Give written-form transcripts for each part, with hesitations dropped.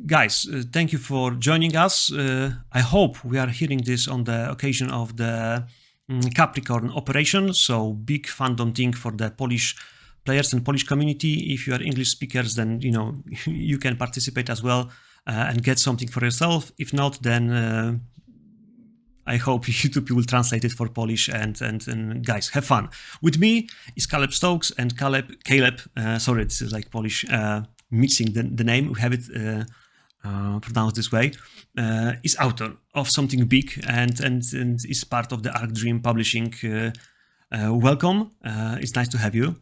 guys, thank you for joining us. I hope we are hearing this on the occasion of the Capricorn operation. So big fandom thing for the Polish players and Polish community. If you are English speakers, then you can participate as well and get something for yourself. If not, then I hope YouTube will translate it for Polish and guys, have fun. With me is Caleb Stokes and Caleb. Sorry, this is like Polish mixing the name. We have it pronounced this way. Is author of something big and is part of the Arc Dream Publishing. Welcome. It's nice to have you.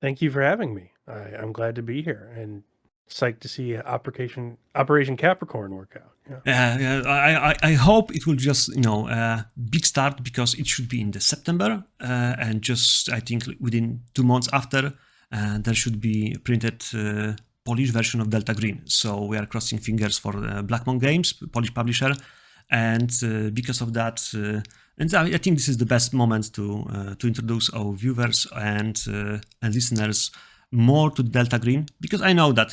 Thank you for having me. I'm glad to be here and psyched to see Operation Capricorn work out. I hope it will just big start, because it should be in the September and just I think within 2 months after there should be printed Polish version of Delta Green. So we are crossing fingers for Blackmon Games, Polish publisher, and because of that, and I think this is the best moment to introduce our viewers and listeners more to Delta Green, because I know that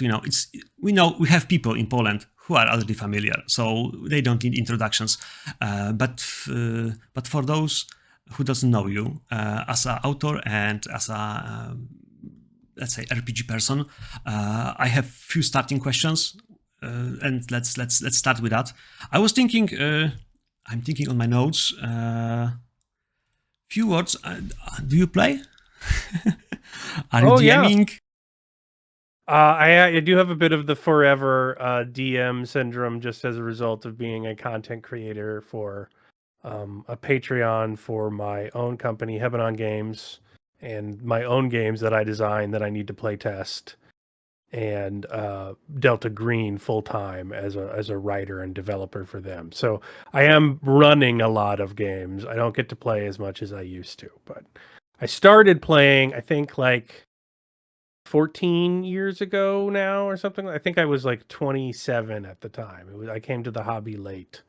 we have people in Poland who are already familiar, so they don't need introductions. But for those who doesn't know you as an author and as a let's say RPG person, I have few starting questions, and let's start with that. I was thinking, I'm thinking on my notes. Few words. Do you play? Are you DMing? I do have a bit of the forever DM syndrome, just as a result of being a content creator for a Patreon for my own company, Hebanon Games, and my own games that I design that I need to play test, and Delta Green full time as a writer and developer for them. So I am running a lot of games. I don't get to play as much as I used to, but I started playing, I think, like 14 years ago now or something. I think I was like 27 at the time. I came to the hobby late.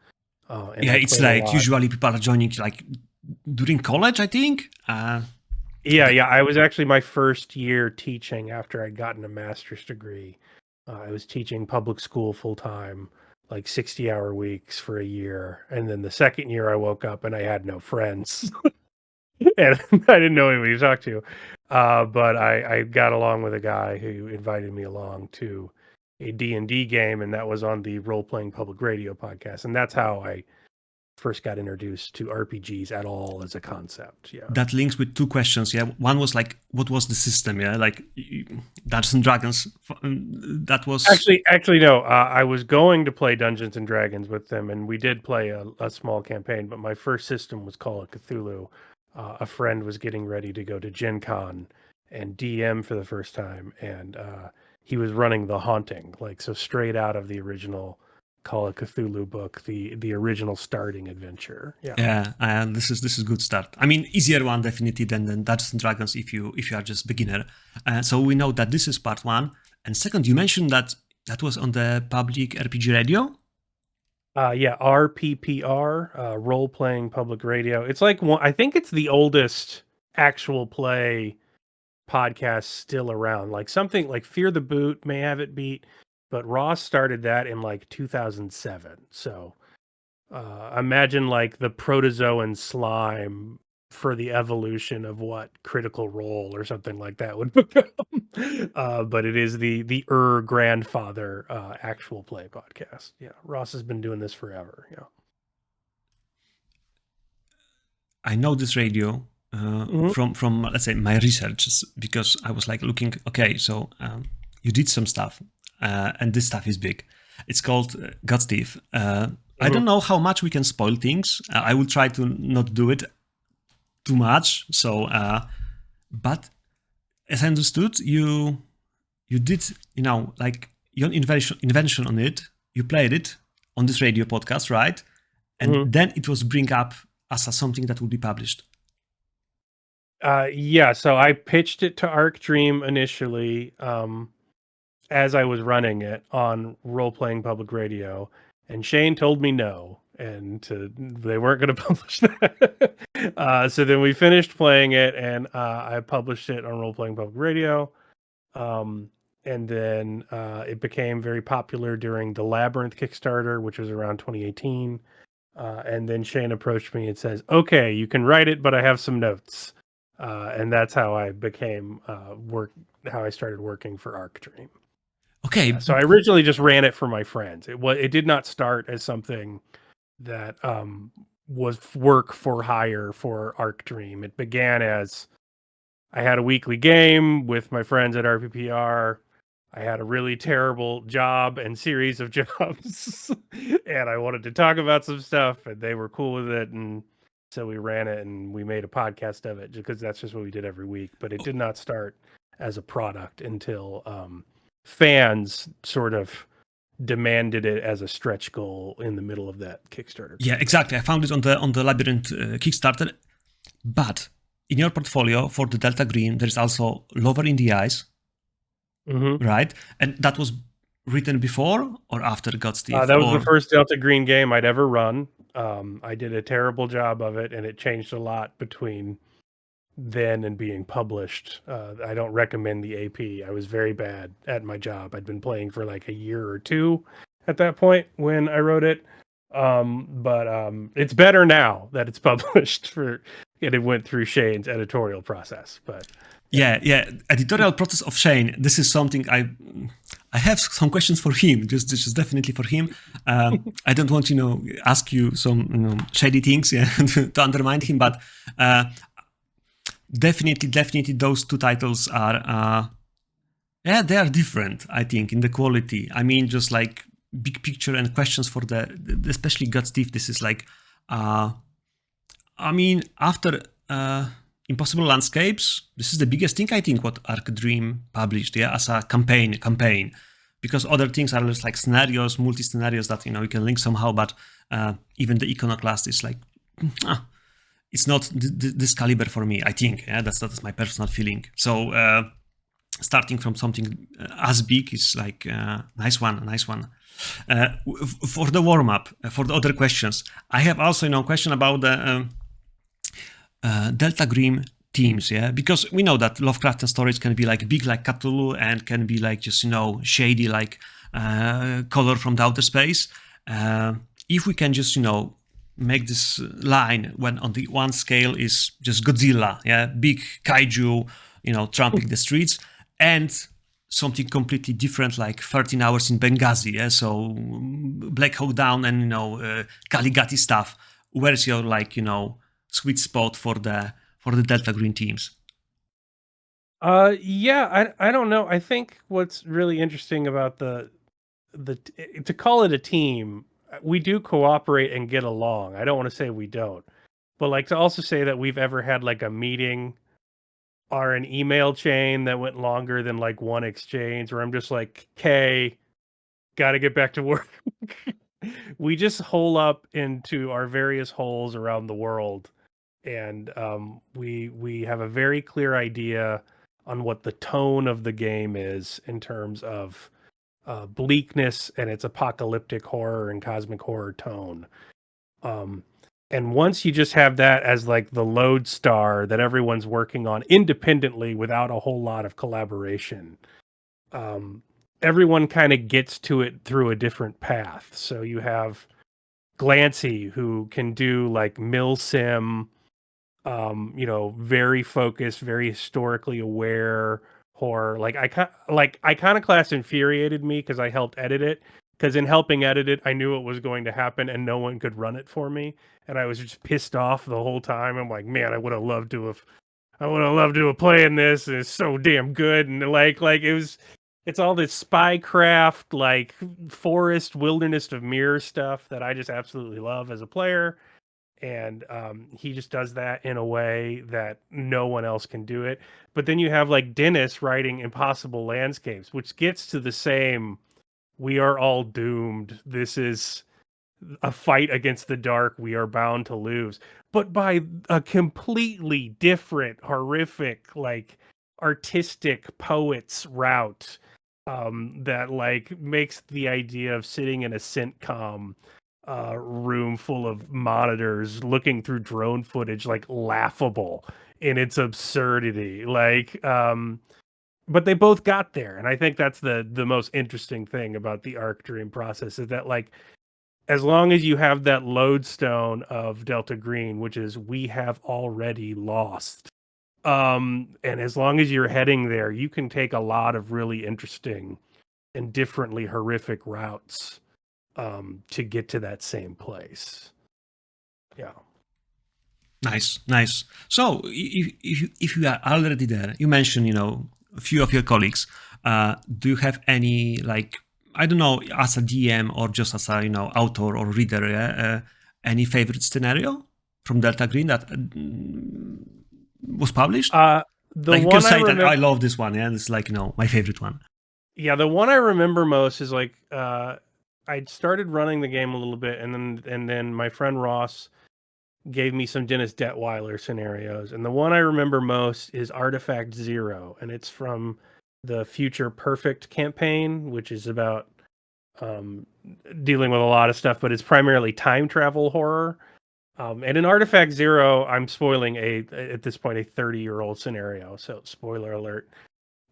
It's like usually people are joining like during college, I think. Yeah. I was actually my first year teaching after I'd gotten a master's degree. I was teaching public school full time, like 60-hour weeks for a year. And then the second year I woke up and I had no friends. And I didn't know anybody to talk to. But I got along with a guy who invited me along to a D&D game, and that was on the Role Playing Public Radio podcast. And that's how I first got introduced to RPGs at all as a concept. Yeah. That links with two questions. Yeah. One was like, what was the system? Yeah. Like Dungeons and Dragons. That was actually no. I was going to play Dungeons and Dragons with them, and we did play a small campaign, but my first system was Call of Cthulhu. A friend was getting ready to go to Gen Con and DM for the first time, and he was running The Haunting, like so straight out of the original Call of Cthulhu book, the original starting adventure. Yeah, this is good start. I mean, easier one definitely than Dungeons and Dragons if you are just beginner. So we know that this is part one, and second, you mentioned that was on the public RPG radio. RPPR, Role Playing Public Radio. It's like I think it's the oldest actual play podcast still around. Like something like Fear the Boot may have it beat, but Ross started that in like 2007. So imagine like the protozoan slime for the evolution of what Critical Role or something like that would become. But it is the grandfather actual play podcast. Yeah, Ross has been doing this forever. Yeah, I know this radio from let's say my research, because I was like looking. Okay, so you did some stuff, and this stuff is big. It's called Godstiff. I don't know how much we can spoil things. I will try to not do it too much. So, but as I understood, you did, like your invention on it. You played it on this radio podcast, right? And then it was bring up as something that would be published. Yeah. So I pitched it to Arc Dream initially, as I was running it on Role Playing Public Radio, and Shane told me no, and they weren't going to publish that. So then we finished playing it, and I published it on Role Playing Public Radio. and then it became very popular during the Labyrinth Kickstarter, which was around 2018. And then Shane approached me and says, "Okay, you can write it, but I have some notes." And that's how I became how I started working for Arc Dream. Okay. So I originally just ran it for my friends. It did not start as something that was work for hire for Arc Dream. It began as I had a weekly game with my friends at RPPR. I had a really terrible job and series of jobs, and I wanted to talk about some stuff, and they were cool with it, and so we ran it and we made a podcast of it because that's just what we did every week. But it did not start as a product until fans sort of demanded it as a stretch goal in the middle of that Kickstarter. Yeah, exactly. I found it on the Labyrinth Kickstarter. But in your portfolio for the Delta Green, there is also Lover in the Eyes, right? And that was written before or after God's Thief? That was the first Delta Green game I'd ever run. I did a terrible job of it, and it changed a lot between then and being published. I don't recommend the AP. I was very bad at my job. I'd been playing for like a year or two at that point when I wrote it. But it's better now that it's published it went through Shane's editorial process. But yeah, editorial process of Shane. This is something I have some questions for him. Just definitely for him. I don't want ask you some shady things, yeah, to undermine him, but definitely those two titles are they are different, I think, in the quality. I mean, just like big picture and questions for especially God's Thief. This is like I mean, after Impossible Landscapes, this is the biggest thing, I think, what Arc Dream published, yeah, as a campaign, because other things are just like scenarios, multi-scenarios that, you can link somehow, but even the Iconoclast is like, it's not this caliber for me, I think, yeah, that's my personal feeling. So starting from something as big is like nice one. For the warm-up, for the other questions, I have also, a question about the Delta Green themes, yeah, because we know that Lovecraftian stories can be like big like Cthulhu and can be like just shady like color from the outer space. If we can just make this line when on the one scale is just Godzilla, yeah, big kaiju, trampling the streets, and something completely different like 13 Hours in Benghazi, yeah, so Black Hawk Down and Caligati stuff. Where's your like sweet spot for the Delta Green teams? Yeah, I don't know. I think what's really interesting about the to call it a team, we do cooperate and get along. I don't want to say we don't, but like to also say that we've ever had like a meeting or an email chain that went longer than like one exchange where I'm just like, "Okay, got to get back to work." We just hole up into our various holes around the world, and we have a very clear idea on what the tone of the game is in terms of bleakness and its apocalyptic horror and cosmic horror tone. And once you just have that as like the lodestar that everyone's working on independently without a whole lot of collaboration, everyone kind of gets to it through a different path. So you have Glancy, who can do like milsim, very focused, very historically aware horror. Like Iconoclast infuriated me because I helped edit it. Because in helping edit it, I knew it was going to happen and no one could run it for me, and I was just pissed off the whole time. I'm like, man, I would have loved to have playing this, and it's so damn good. And it's all this spycraft, like forest wilderness of mirror stuff that I just absolutely love as a player. And he just does that in a way that no one else can do it. But then you have like Dennis writing Impossible Landscapes, which gets to the same, we are all doomed, this is a fight against the dark, we are bound to lose, but by a completely different, horrific, like artistic poet's route, that like makes the idea of sitting in a sitcom room full of monitors looking through drone footage like laughable in its absurdity. Like but they both got there, and I think that's the most interesting thing about the Arc Dream process is that like as long as you have that lodestone of Delta Green, which is we have already lost, and as long as you're heading there, you can take a lot of really interesting and differently horrific routes to get to that same place. Yeah. Nice. So if you are already there, you mentioned, a few of your colleagues. Do you have any, like, I don't know, as a DM or just as a, author or reader, any favorite scenario from Delta Green that was published? The Like, you one can say I remember, that I love this one, and it's like, my favorite one. yeah, the one I remember most is like I'd started running the game a little bit, and then my friend Ross gave me some Dennis Detweiler scenarios, and the one I remember most is Artifact Zero, and it's from the Future Perfect campaign, which is about dealing with a lot of stuff, but it's primarily time travel horror. And in Artifact Zero, I'm spoiling at this point a 30-year-old scenario, so spoiler alert.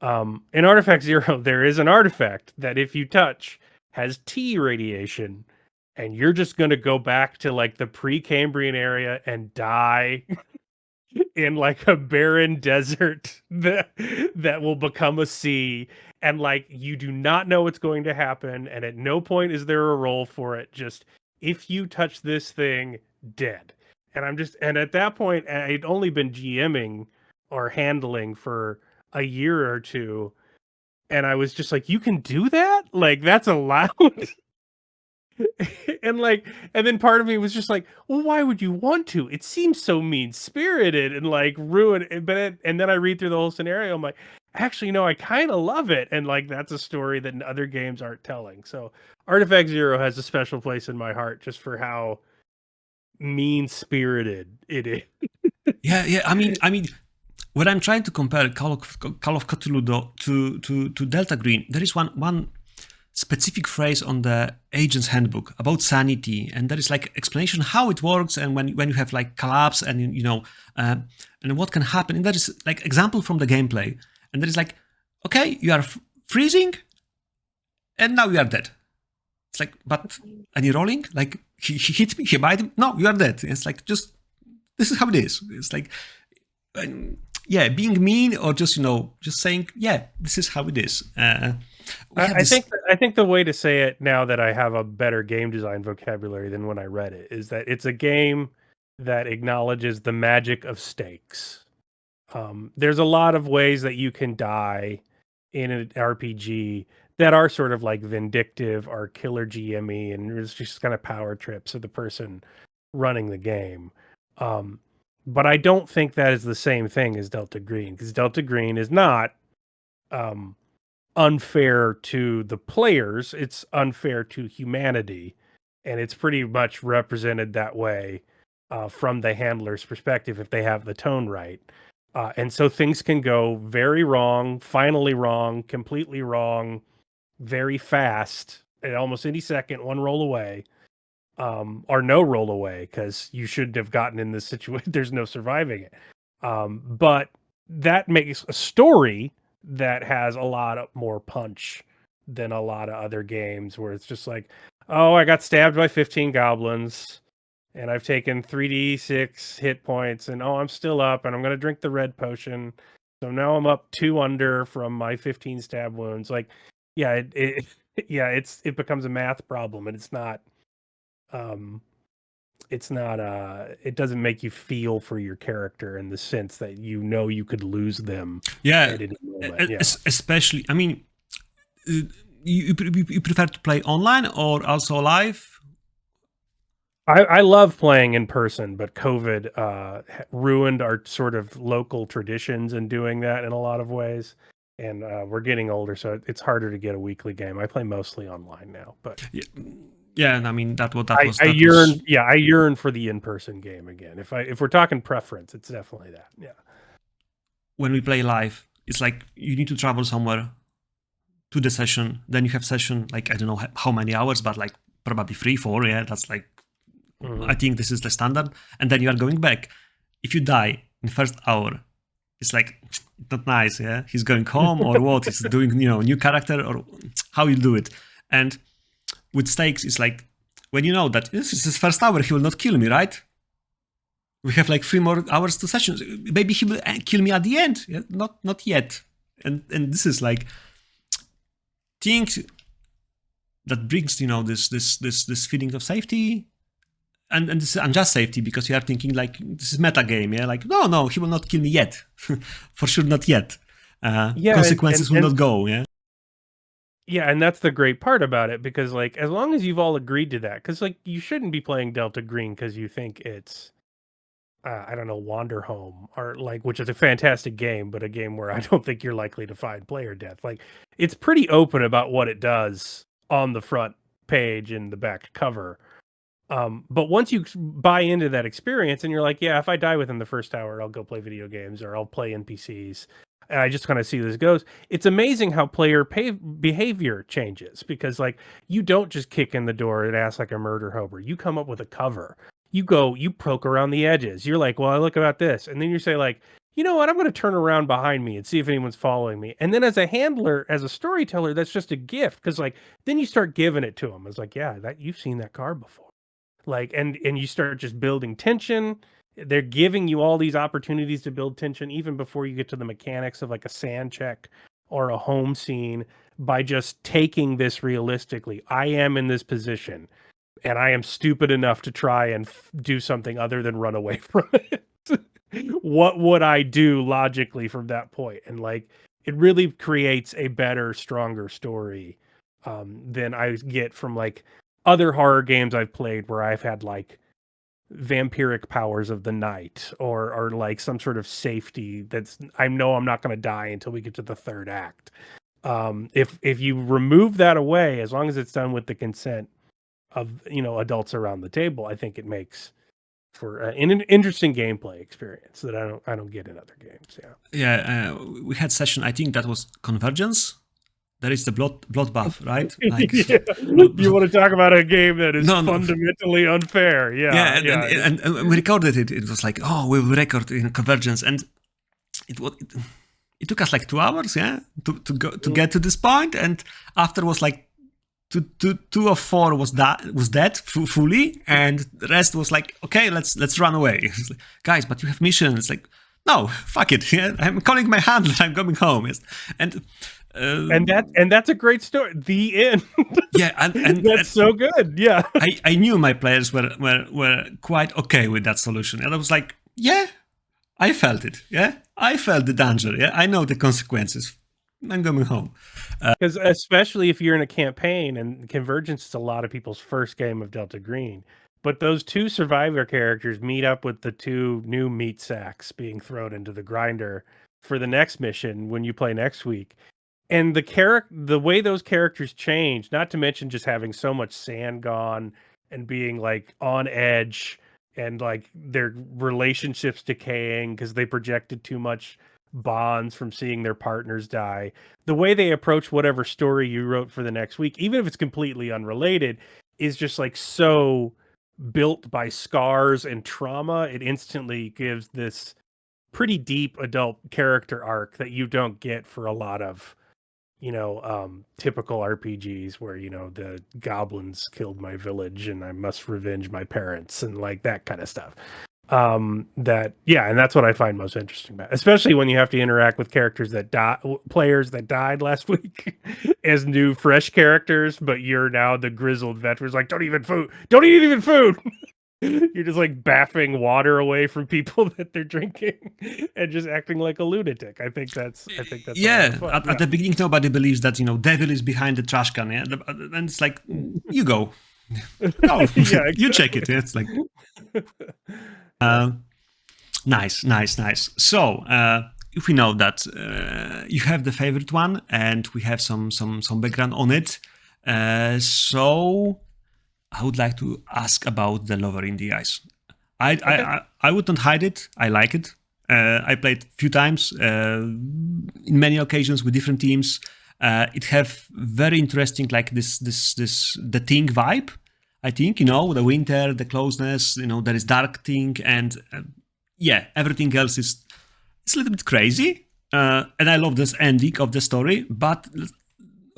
In Artifact Zero, there is an artifact that if you touch has T radiation, and you're just going to go back to like the Precambrian area and die in like a barren desert that will become a sea, and like you do not know what's going to happen, and at no point is there a role for it. Just if you touch this thing, dead. And at that point, I'd only been GMing or handling for a year or two, and I was just like, you can do that? Like that's allowed? And then part of me was just like, well, why would you want to? It seems so mean spirited and like ruin it. And then I read through the whole scenario, I'm like, actually no, I kind of love it, and like that's a story that other games aren't telling. So Artifact Zero has a special place in my heart just for how mean spirited it is. Yeah. I mean, when I'm trying to compare Call of Cthulhu to Delta Green, there is one specific phrase on the agent's handbook about sanity, and there is like explanation how it works, and when you have like collapse, and and what can happen, and there is like example from the gameplay, and there is like, okay, you are freezing, and now you are dead. It's like, but and you rolling, like he hit me, he bite him, no, you are dead. It's like, just this is how it is. It's like, yeah, being mean or just just saying, yeah, this is how it is. I think the way to say it now that I have a better game design vocabulary than when I read it is that it's a game that acknowledges the magic of stakes. There's a lot of ways that you can die in an RPG that are sort of like vindictive or killer GME, and it's just kind of power trips of the person running the game. But I don't think that is the same thing as Delta Green, because Delta Green is not unfair to the players, it's unfair to humanity, and it's pretty much represented that way from the handler's perspective if they have the tone right. And so things can go very wrong, finally wrong, completely wrong, very fast, at almost any second, one roll away, or no roll away, because you shouldn't have gotten in this situation. There's no surviving it. But that makes a story that has a lot more punch than a lot of other games where it's just like, oh, I got stabbed by 15 goblins and I've taken 3d6 hit points, and oh, I'm still up, and I'm going to drink the red potion. So now I'm up 2 under from my 15 stab wounds. Like, yeah, it becomes a math problem, and it's not it doesn't make you feel for your character in the sense that you could lose them at any moment. Yeah. Especially, I mean, you prefer to play online or also live? I love playing in person, but COVID ruined our sort of local traditions in doing that in a lot of ways. And we're getting older, so it's harder to get a weekly game. I play mostly online now, but yeah, and I mean I yearn for the in-person game again. If we're talking preference, it's definitely that. Yeah. When we play live, it's like you need to travel somewhere to the session, then you have session like, I don't know how many hours, but like probably 3-4. Yeah, that's like, I think this is the standard, and then you are going back. If you die in the first hour, It's like not nice, yeah. He's going home or what? He's doing, new character or how you do it. And with Stakes, it's like when you know that this is his first hour, he will not kill me, right? We have like 3 more hours to sessions. Maybe he will kill me at the end. Yeah? Not yet. And this is like things that brings this feeling of safety. And this is unjust safety because you are thinking like this is meta game, yeah. Like no, he will not kill me yet, for sure not yet. Consequences will not go, yeah. Yeah, and that's the great part about it because like as long as you've all agreed to that, because like you shouldn't be playing Delta Green because you think it's I don't know, Wander Home or like which is a fantastic game, but a game where I don't think you're likely to find player death. Like it's pretty open about what it does on the front page and the back cover. But once you buy into that experience and you're like, yeah, if I die within the first hour, I'll go play video games or I'll play NPCs. And I just kind of see this goes. It's amazing how player behavior changes because like you don't just kick in the door and ask like a murder hober. You come up with a cover. You poke around the edges. You're like, well, I look about this. And then you say like, you know what? I'm going to turn around behind me and see if anyone's following me. And then as a handler, as a storyteller, that's just a gift. Cause like, then you start giving it to them. It's like, yeah, that you've seen that card before. Like and you start just building tension. They're giving you all these opportunities to build tension even before you get to the mechanics of like a sand check or a home scene by just taking this realistically. I am in this position and I am stupid enough to try and do something other than run away from it. What would I do logically from that point? And like it really creates a better, stronger story than I get from like other horror games I've played where I've had like vampiric powers of the night or like some sort of safety that's I know I'm not going to die until we get to the third act. If you remove that away, as long as it's done with the consent of adults around the table, I think it makes for an interesting gameplay experience that I don't get in other games. We had session. I think that was Convergence. There is the bloodbath, right? Like, yeah. You want to talk about a game that is fundamentally unfair? Yeah, and we recorded it. It was like, oh, we will record in Convergence, and it took us like 2 hours, yeah, to get to this point, and after was like two of 4 was dead fully, and the rest was like, okay, let's run away, like, guys, but you have missions. Like, no, fuck it, yeah, I'm calling my handler. I'm going home, yes. And that's a great story. The end. Yeah, and that's so good. Yeah, I knew my players were quite okay with that solution, and I was like, yeah, I felt it. Yeah, I felt the danger. Yeah, I know the consequences. I'm going home. Because especially if you're in a campaign, and Convergence is a lot of people's first game of Delta Green. But those 2 survivor characters meet up with the 2 new meat sacks being thrown into the grinder for the next mission when you play next week. And the way those characters change, not to mention just having so much sand gone and being like on edge and like their relationships decaying because they projected too much bonds from seeing their partners die. The way they approach whatever story you wrote for the next week, even if it's completely unrelated, is just like so built by scars and trauma. It instantly gives this pretty deep adult character arc that you don't get for a lot of typical RPGs where, the goblins killed my village and I must revenge my parents and like that kind of stuff. And that's what I find most interesting about it, especially when you have to interact with characters players that died last week as new, fresh characters, but you're now the grizzled veterans, like, don't eat even food. You're just like baffing water away from people that they're drinking and just acting like a lunatic. I think that's yeah. At the beginning, nobody believes that devil is behind the trash can. Yeah, and it's like, you go, no, exactly. You check it. Yeah? It's like, nice. So if we know that you have the favorite one, and we have some background on it, so I would like to ask about the Lover in the Ice. I would not hide it. I like it. I played a few times, in many occasions with different teams. It have very interesting, like this the Thing vibe. I think the winter, the closeness. There is dark thing, and everything else is it's a little bit crazy, and I love this ending of the story. But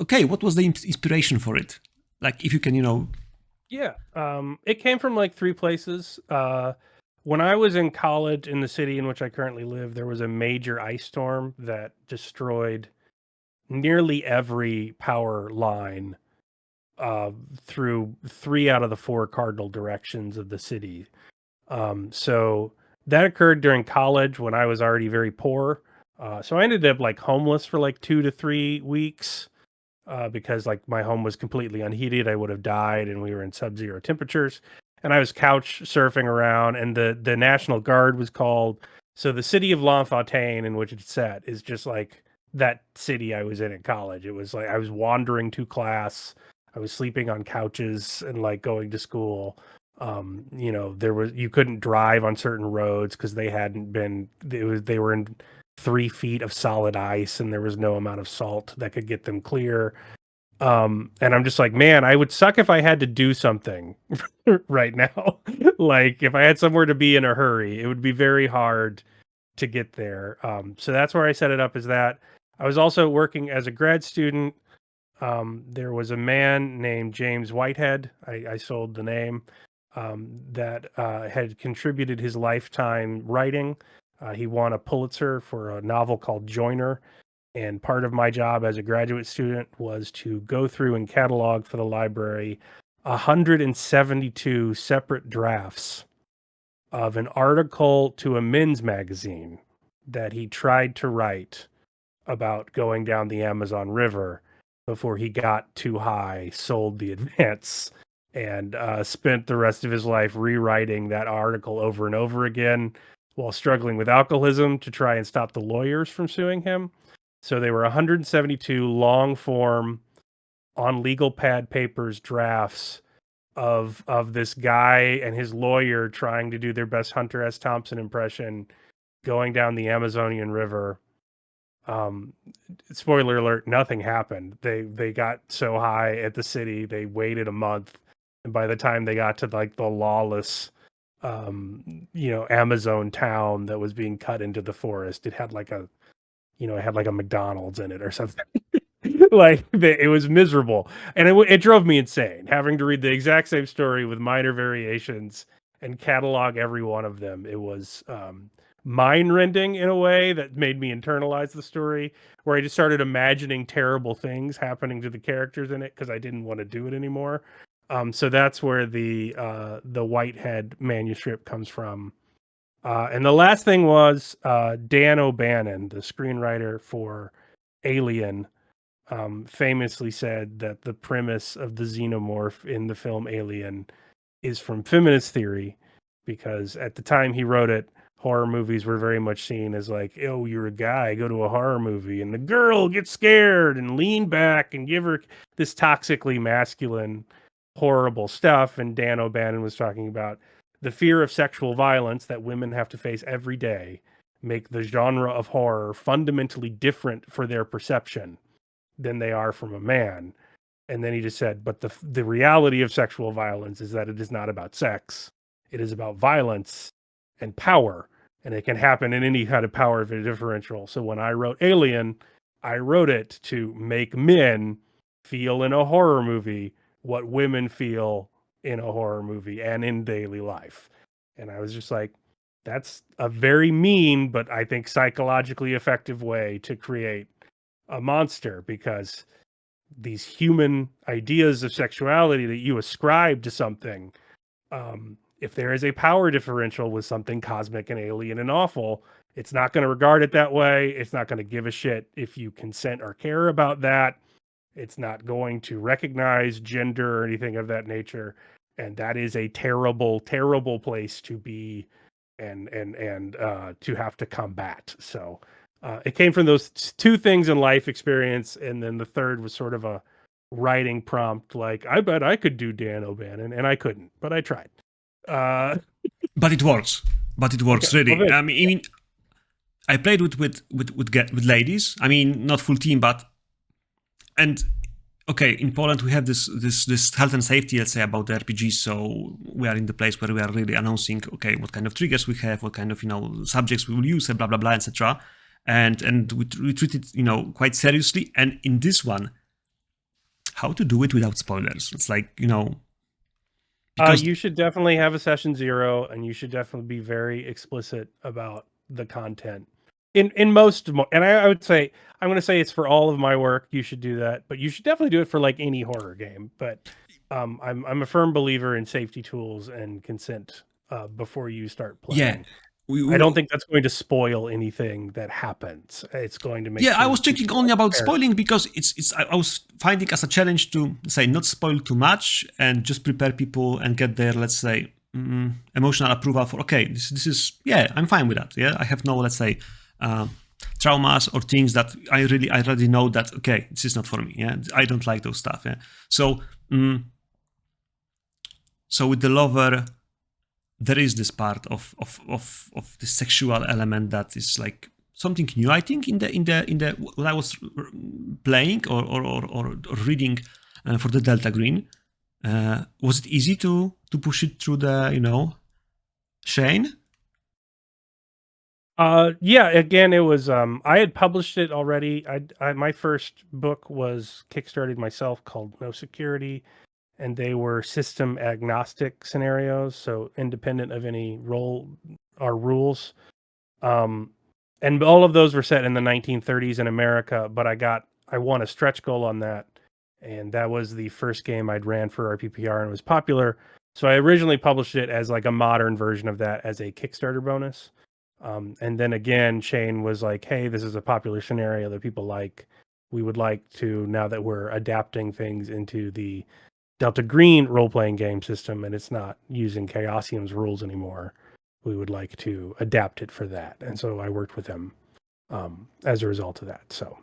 okay, what was the inspiration for it? Like, if you can, Yeah, it came from like three places. When I was in college in the city in which I currently live, there was a major ice storm that destroyed nearly every power line through three out of the four cardinal directions of the city. So that occurred during college when I was already very poor. So I ended up like homeless for like 2 to 3 weeks because like my home was completely unheated. I would have died, and we were in sub-zero temperatures. And I was couch surfing around, and the National Guard was called. So the city of L'Enfontaine, in which it's set, is just like that city I was in college. It was like I was wandering to class. I was sleeping on couches and like going to school. There was you couldn't drive on certain roads because they hadn't been. They were in 3 feet of solid ice, and there was no amount of salt that could get them clear. And I'm just like, man, I would suck if I had to do something right now. Like if I had somewhere to be in a hurry, it would be very hard to get there. So that's where I set it up, is that I was also working as a grad student. There was a man named James Whitehead. I sold the name, that had contributed his lifetime writing. He won a Pulitzer for a novel called Joiner. And part of my job as a graduate student was to go through and catalog for the library 172 separate drafts of an article to a men's magazine that he tried to write about going down the Amazon River before he got too high, sold the advance, and spent the rest of his life rewriting that article over and over again while struggling with alcoholism to try and stop the lawyers from suing him. So they were 172 long form on legal pad papers drafts of this guy and his lawyer trying to do their best Hunter S. Thompson impression going down the Amazonian River. Um, Spoiler alert, nothing happened. They got so high at the city, they waited a month, and by the time they got to like the lawless Amazon town that was being cut into the forest, it had like a McDonald's in it or something. Like it was miserable, and it drove me insane having to read the exact same story with minor variations and catalog every one of them. It was mind rending in a way that made me internalize the story, where I just started imagining terrible things happening to the characters in it because I didn't want to do it anymore. So that's where the Whitehead manuscript comes from. And the last thing was Dan O'Bannon, the screenwriter for Alien, famously said that the premise of the xenomorph in the film Alien is from feminist theory, because at the time he wrote it, horror movies were very much seen as like, oh, you're a guy, go to a horror movie, and the girl gets scared and lean back and give her this toxically masculine, horrible stuff. And Dan O'Bannon was talking about the fear of sexual violence that women have to face every day make the genre of horror fundamentally different for their perception than they are from a man. And then he just said, but the reality of sexual violence is that it is not about sex. It is about violence and power. And it can happen in any kind of power differential. So when I wrote Alien, I wrote it to make men feel in a horror movie what women feel in a horror movie and in daily life. And I was just like, that's a very mean, but I think psychologically effective way to create a monster, because these human ideas of sexuality that you ascribe to something, if there is a power differential with something cosmic and alien and awful, it's not going to regard it that way. It's not going to give a shit if you consent or care about that. It's not going to recognize gender or anything of that nature. And that is a terrible, terrible place to be and to have to combat. So it came from those two things in life experience, and then the third was sort of a writing prompt. Like, I bet I could do Dan O'Bannon, and I couldn't, but I tried. But it works. But it works, Okay, well, really. I mean, I played with ladies. I mean, not full team, but and okay, in Poland we have this health and safety, let's say, about the RPG. So we are in the place where we are really announcing, okay, what kind of triggers we have, what kind of subjects we will use, and blah blah blah, etc. And we treat it quite seriously. And in this one, how to do it without spoilers? It's like because You should definitely have a session 0, and you should definitely be very explicit about the content. In most, and I would say, I'm going to say it's for all of my work. You should do that, but you should definitely do it for like any horror game. But I'm a firm believer in safety tools and consent before you start yeah, playing. we, I we don't think that's going to spoil anything that happens. It's going to make yeah, I sure was that thinking people only are about prepared. spoiling because I was finding as a challenge to say not spoil too much and just prepare people and get their, let's say, emotional approval for, okay, this is, yeah, I'm fine with that. Yeah, I have no, let's say, traumas or things that I already know that, okay, this is not for me. Yeah, I don't like those stuff. Yeah, so so with the lover, there is this part of the sexual element that is like something new. I think in the when I was playing or reading for the Delta Green, was it easy to push it through the Shane? Yeah, again, it was I had published it already. My first book was kickstarted myself, called No Security, and they were system agnostic scenarios, so independent of any role or rules. Um, and all of those were set in the 1930s in America, but I won a stretch goal on that, and that was the first game I'd ran for RPPR and it was popular. So I originally published it as like a modern version of that as a Kickstarter bonus. And then again, Shane was like, "Hey, this is a popular scenario that people like. We would like to, now that we're adapting things into the Delta Green role playing game system and it's not using Chaosium's rules anymore, we would like to adapt it for that." And so I worked with him as a result of that. So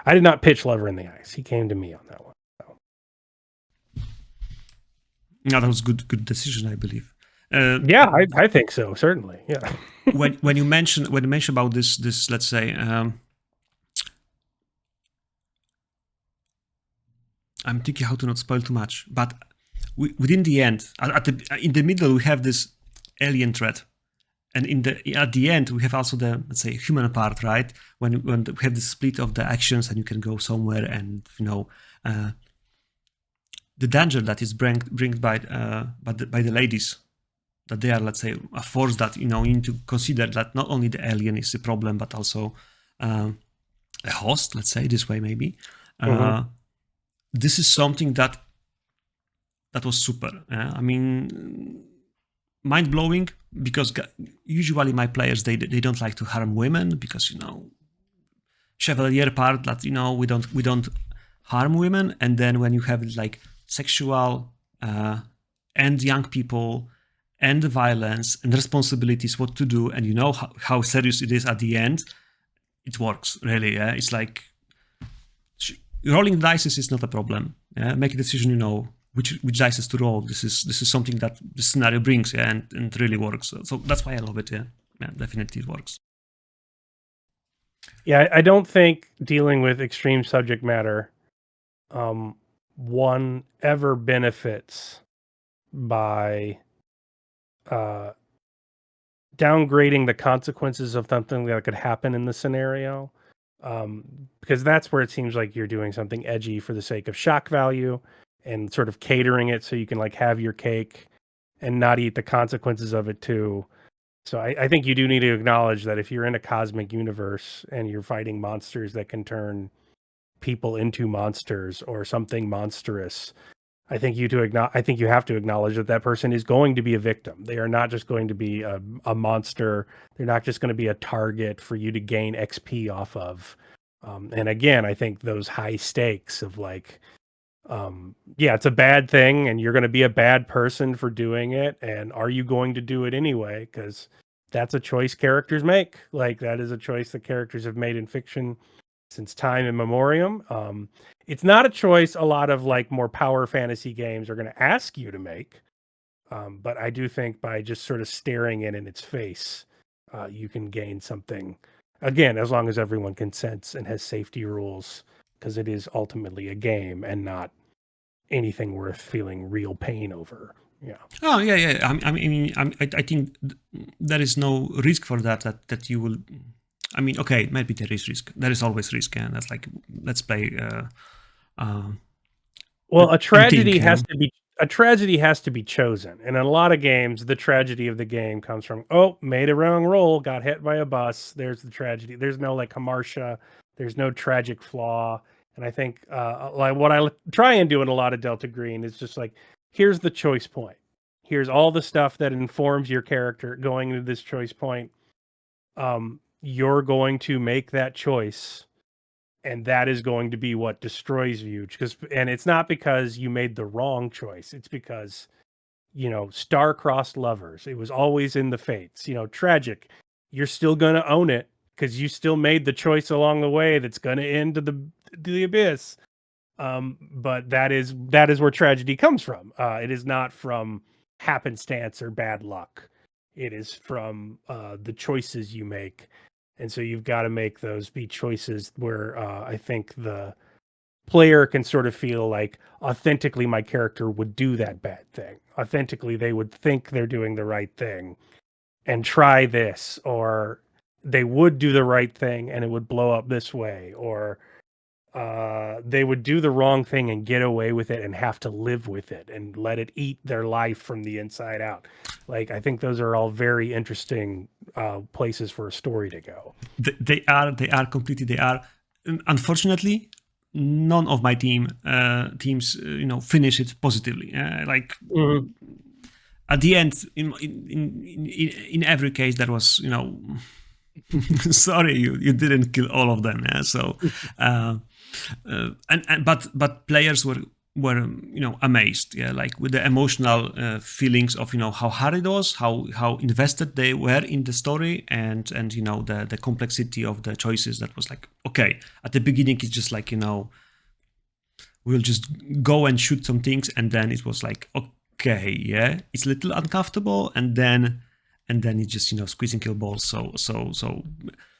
I did not pitch Lover in the Ice. He came to me on that one. So. Yeah, that was good decision, I believe. Yeah, I think so. Certainly. Yeah. when you mention about this, let's say, I'm thinking how to not spoil too much, but within the end, in the middle, we have this alien threat, and at the end, we have also the, let's say, human part, right? When we have the split of the actions, and you can go somewhere, and the danger that is bring by the ladies, that they are, let's say, a force that you need to consider that not only the alien is the problem, but also a host, let's say this way, maybe. This is something that was super. I mean, mind blowing, because usually my players they don't like to harm women, because chevalier part that we don't harm women, and then when you have like sexual and young people and the violence and responsibilities, what to do, and how serious it is at the end, it works really. Yeah, it's like rolling dice is not a problem. Yeah? Make a decision, which dice to roll. This is something that the scenario brings, yeah, and really works. So that's why I love it. Yeah, definitely it works. Yeah, I don't think dealing with extreme subject matter, one ever benefits by downgrading the consequences of something that could happen in the scenario, because that's where it seems like you're doing something edgy for the sake of shock value and sort of catering it so you can like have your cake and not eat the consequences of it too. So I think you do need to acknowledge that if you're in a cosmic universe and you're fighting monsters that can turn people into monsters or something monstrous, I think you have to acknowledge that that person is going to be a victim. They are not just going to be a monster. They're not just going to be a target for you to gain XP off of. And again, I think those high stakes of like, yeah, it's a bad thing, and you're going to be a bad person for doing it. And are you going to do it anyway? Because that's a choice characters make. Like that is a choice that characters have made in fiction since time immemorial. It's not a choice a lot of like more power fantasy games are going to ask you to make. But I do think by just sort of staring it in its face, you can gain something. Again, as long as everyone consents and has safety rules because it is ultimately a game and not anything worth feeling real pain over. Yeah. Oh yeah. I think there is no risk for that you will. I mean, okay, maybe there is risk. There is always risk, and that's like let's play. Well, a and think. tragedy has to be chosen. And in a lot of games, the tragedy of the game comes from, oh, made a wrong roll, got hit by a bus. There's the tragedy. There's no like hamartia. There's no tragic flaw. And I think like what I try and do in a lot of Delta Green is just like, here's the choice point. Here's all the stuff that informs your character going into this choice point. You're going to make that choice, and that is going to be what destroys you. And it's not because you made the wrong choice. It's because, star-crossed lovers. It was always in the fates. Tragic. You're still gonna own it because you still made the choice along the way that's gonna end to the abyss. But that is where tragedy comes from. It is not from happenstance or bad luck. It is from the choices you make. And so you've got to make those be choices where I think the player can sort of feel like authentically my character would do that bad thing. Authentically, they would think they're doing the right thing and try this, or they would do the right thing and it would blow up this way, or they would do the wrong thing and get away with it and have to live with it and let it eat their life from the inside out. Like, I think those are all very interesting places for a story to go. They are completely. They are. Unfortunately, none of my teams finish it positively. At the end, in every case, there was sorry, you didn't kill all of them. Yeah, so but players were amazed, yeah, like with the emotional feelings of how hard it was, how invested they were in the story, and the complexity of the choices. That was like, okay, at the beginning it's just like we'll just go and shoot some things, and then it was like, okay, yeah, it's a little uncomfortable, and then it's just squeezing kill balls. So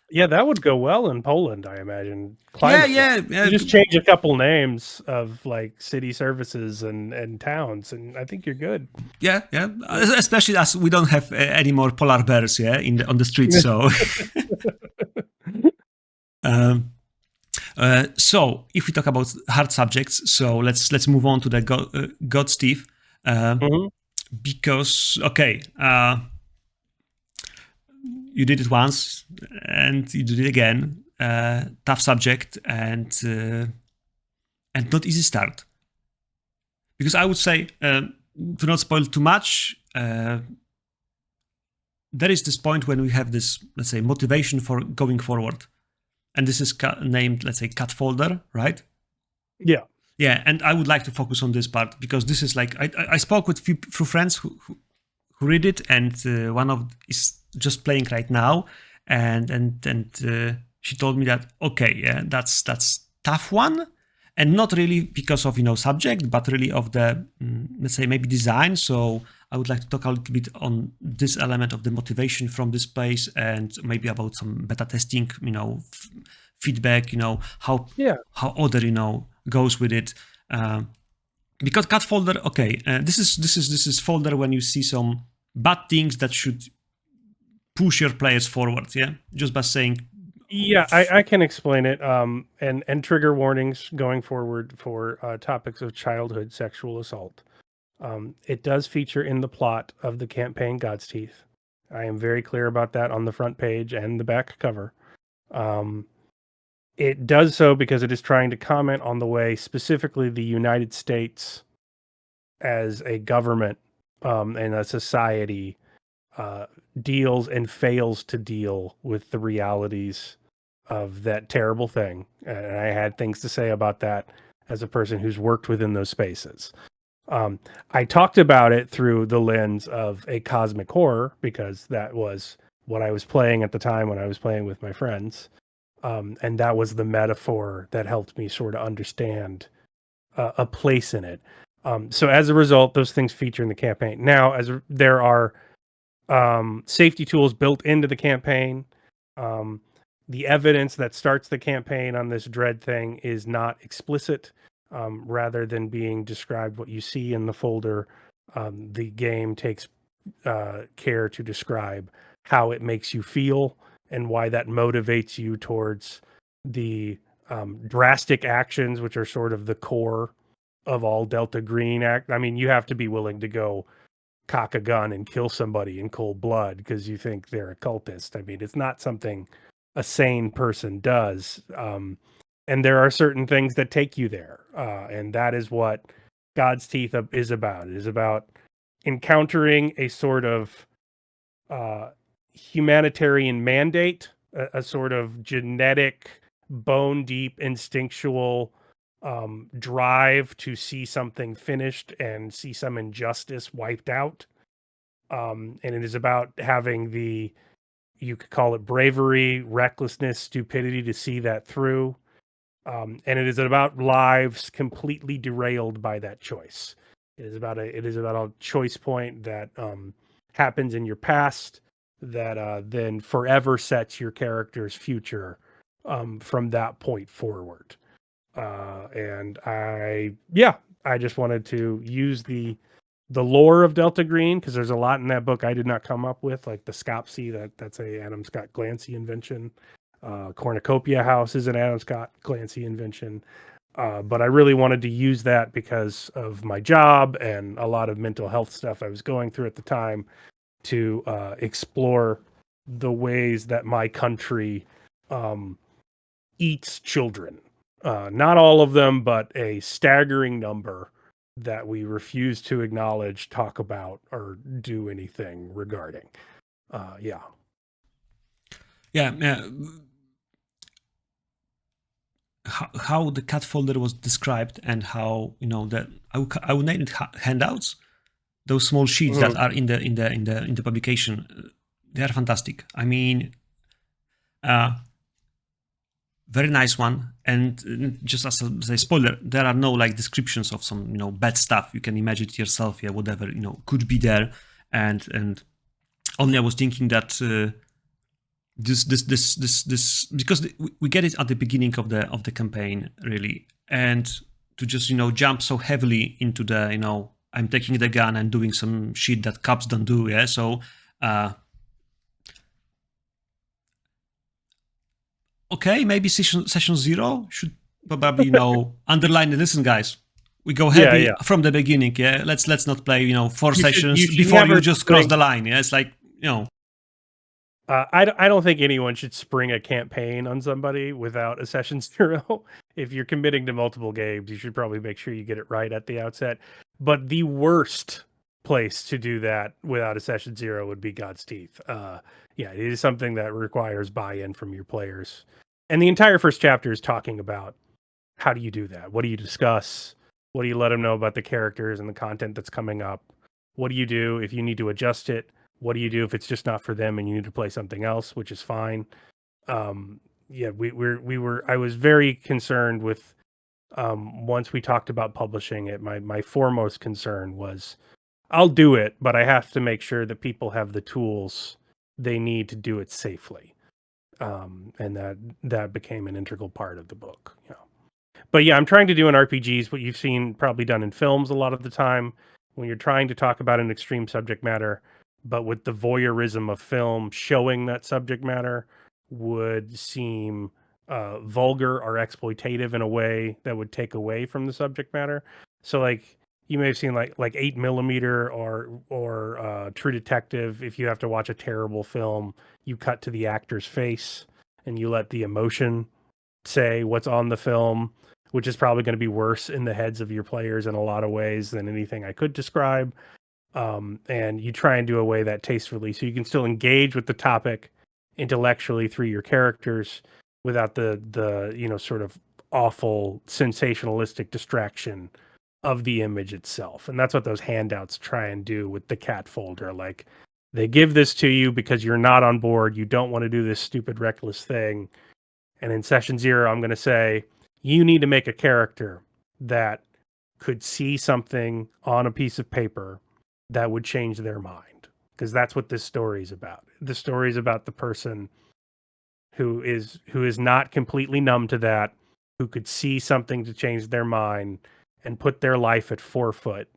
yeah, that would go well in Poland, I imagine. Yeah. You just change a couple names of like city services and towns, and I think you're good. Yeah. Especially as we don't have any more polar bears, yeah, on the streets. So, so if we talk about hard subjects, so let's move on to the God Steve, because okay. You did it once, and you did it again. Tough subject, and not easy start. Because I would say, to not spoil too much, there is this point when we have this, let's say, motivation for going forward, and this is named, let's say, cut folder, right? Yeah. Yeah, and I would like to focus on this part because this is like I spoke with few friends who read it, and one of is just playing right now, and she told me that okay, yeah, that's tough one, and not really because of subject, but really of the let's say maybe design. So I would like to talk a little bit on this element of the motivation from this place, and maybe about some beta testing, feedback, how other goes with it. Because cut folder, okay, this is folder when you see some bad things that should push your players forward, yeah, just by saying. Yeah, I can explain it. And trigger warnings going forward for topics of childhood sexual assault. It does feature in the plot of the campaign God's Teeth. I am very clear about that on the front page and the back cover. It does so because it is trying to comment on the way specifically the United States as a government and a society deals and fails to deal with the realities of that terrible thing. And I had things to say about that as a person who's worked within those spaces. I talked about it through the lens of a cosmic horror because that was what I was playing at the time when I was playing with my friends. And that was the metaphor that helped me sort of understand a place in it. So as a result, those things feature in the campaign. Now, as there are safety tools built into the campaign, the evidence that starts the campaign on this dread thing is not explicit. Rather than being described what you see in the folder, the game takes care to describe how it makes you feel and why that motivates you towards the drastic actions, which are sort of the core of all Delta Green act. I mean, you have to be willing to go cock a gun and kill somebody in cold blood because you think they're a cultist. I mean, it's not something a sane person does. And there are certain things that take you there. And that is what God's Teeth is about. It is about encountering a sort of humanitarian mandate, a sort of genetic, bone deep, instinctual drive to see something finished and see some injustice wiped out. And it is about having the, you could call it bravery, recklessness, stupidity to see that through. And it is about lives completely derailed by that choice. It is about a choice point that happens in your past that then forever sets your character's future from that point forward. And I just wanted to use the lore of Delta Green because there's a lot in that book I did not come up with, like the Scopsy, that's a Adam Scott Glancy invention. Cornucopia House is an Adam Scott Glancy invention. But I really wanted to use that because of my job and a lot of mental health stuff I was going through at the time to explore the ways that my country eats children. Not all of them, but a staggering number that we refuse to acknowledge, talk about, or do anything regarding. Yeah. Yeah. How the cat folder was described and how that I would name it handouts. Those small sheets that are in the publication, they are fantastic. I mean, very nice one. And just as a spoiler, there are no like descriptions of some bad stuff. You can imagine it yourself. Yeah, whatever could be there. And only I was thinking that this because we get it at the beginning of the campaign really, and to just jump so heavily into the I'm taking the gun and doing some shit that cops don't do. Yeah, so okay, maybe session 0 should probably underline the listen, guys. We go heavy from the beginning. Yeah, let's not play 4 sessions before you just cross the line. Yeah, it's like I don't think anyone should spring a campaign on somebody without a session 0. If you're committing to multiple games, you should probably make sure you get it right at the outset. But the worst place to do that without a session 0 would be God's Teeth. Yeah, it is something that requires buy-in from your players. And the entire first chapter is talking about how do you do that? What do you discuss? What do you let them know about the characters and the content that's coming up? What do you do if you need to adjust it? What do you do if it's just not for them and you need to play something else, which is fine. Yeah, I was very concerned with once we talked about publishing it, my foremost concern was I'll do it, but I have to make sure that people have the tools they need to do it safely. And that became an integral part of the book. But yeah, I'm trying to do in RPGs what you've seen probably done in films a lot of the time when you're trying to talk about an extreme subject matter, but with the voyeurism of film showing that subject matter would seem vulgar or exploitative in a way that would take away from the subject matter. So like you may have seen like 8mm or True Detective. If you have to watch a terrible film, you cut to the actor's face and you let the emotion say what's on the film, which is probably going to be worse in the heads of your players in a lot of ways than anything I could describe. And you try and do a way that tastefully so you can still engage with the topic intellectually through your characters without the sort of awful sensationalistic distraction of the image itself. And that's what those handouts try and do with the cat folder. Like they give this to you because you're not on board, you don't want to do this stupid reckless thing. And in session 0 I'm going to say you need to make a character that could see something on a piece of paper that would change their mind, because that's what this story is about. The story is about the person who is not completely numb to that, who could see something to change their mind and put their life at forefoot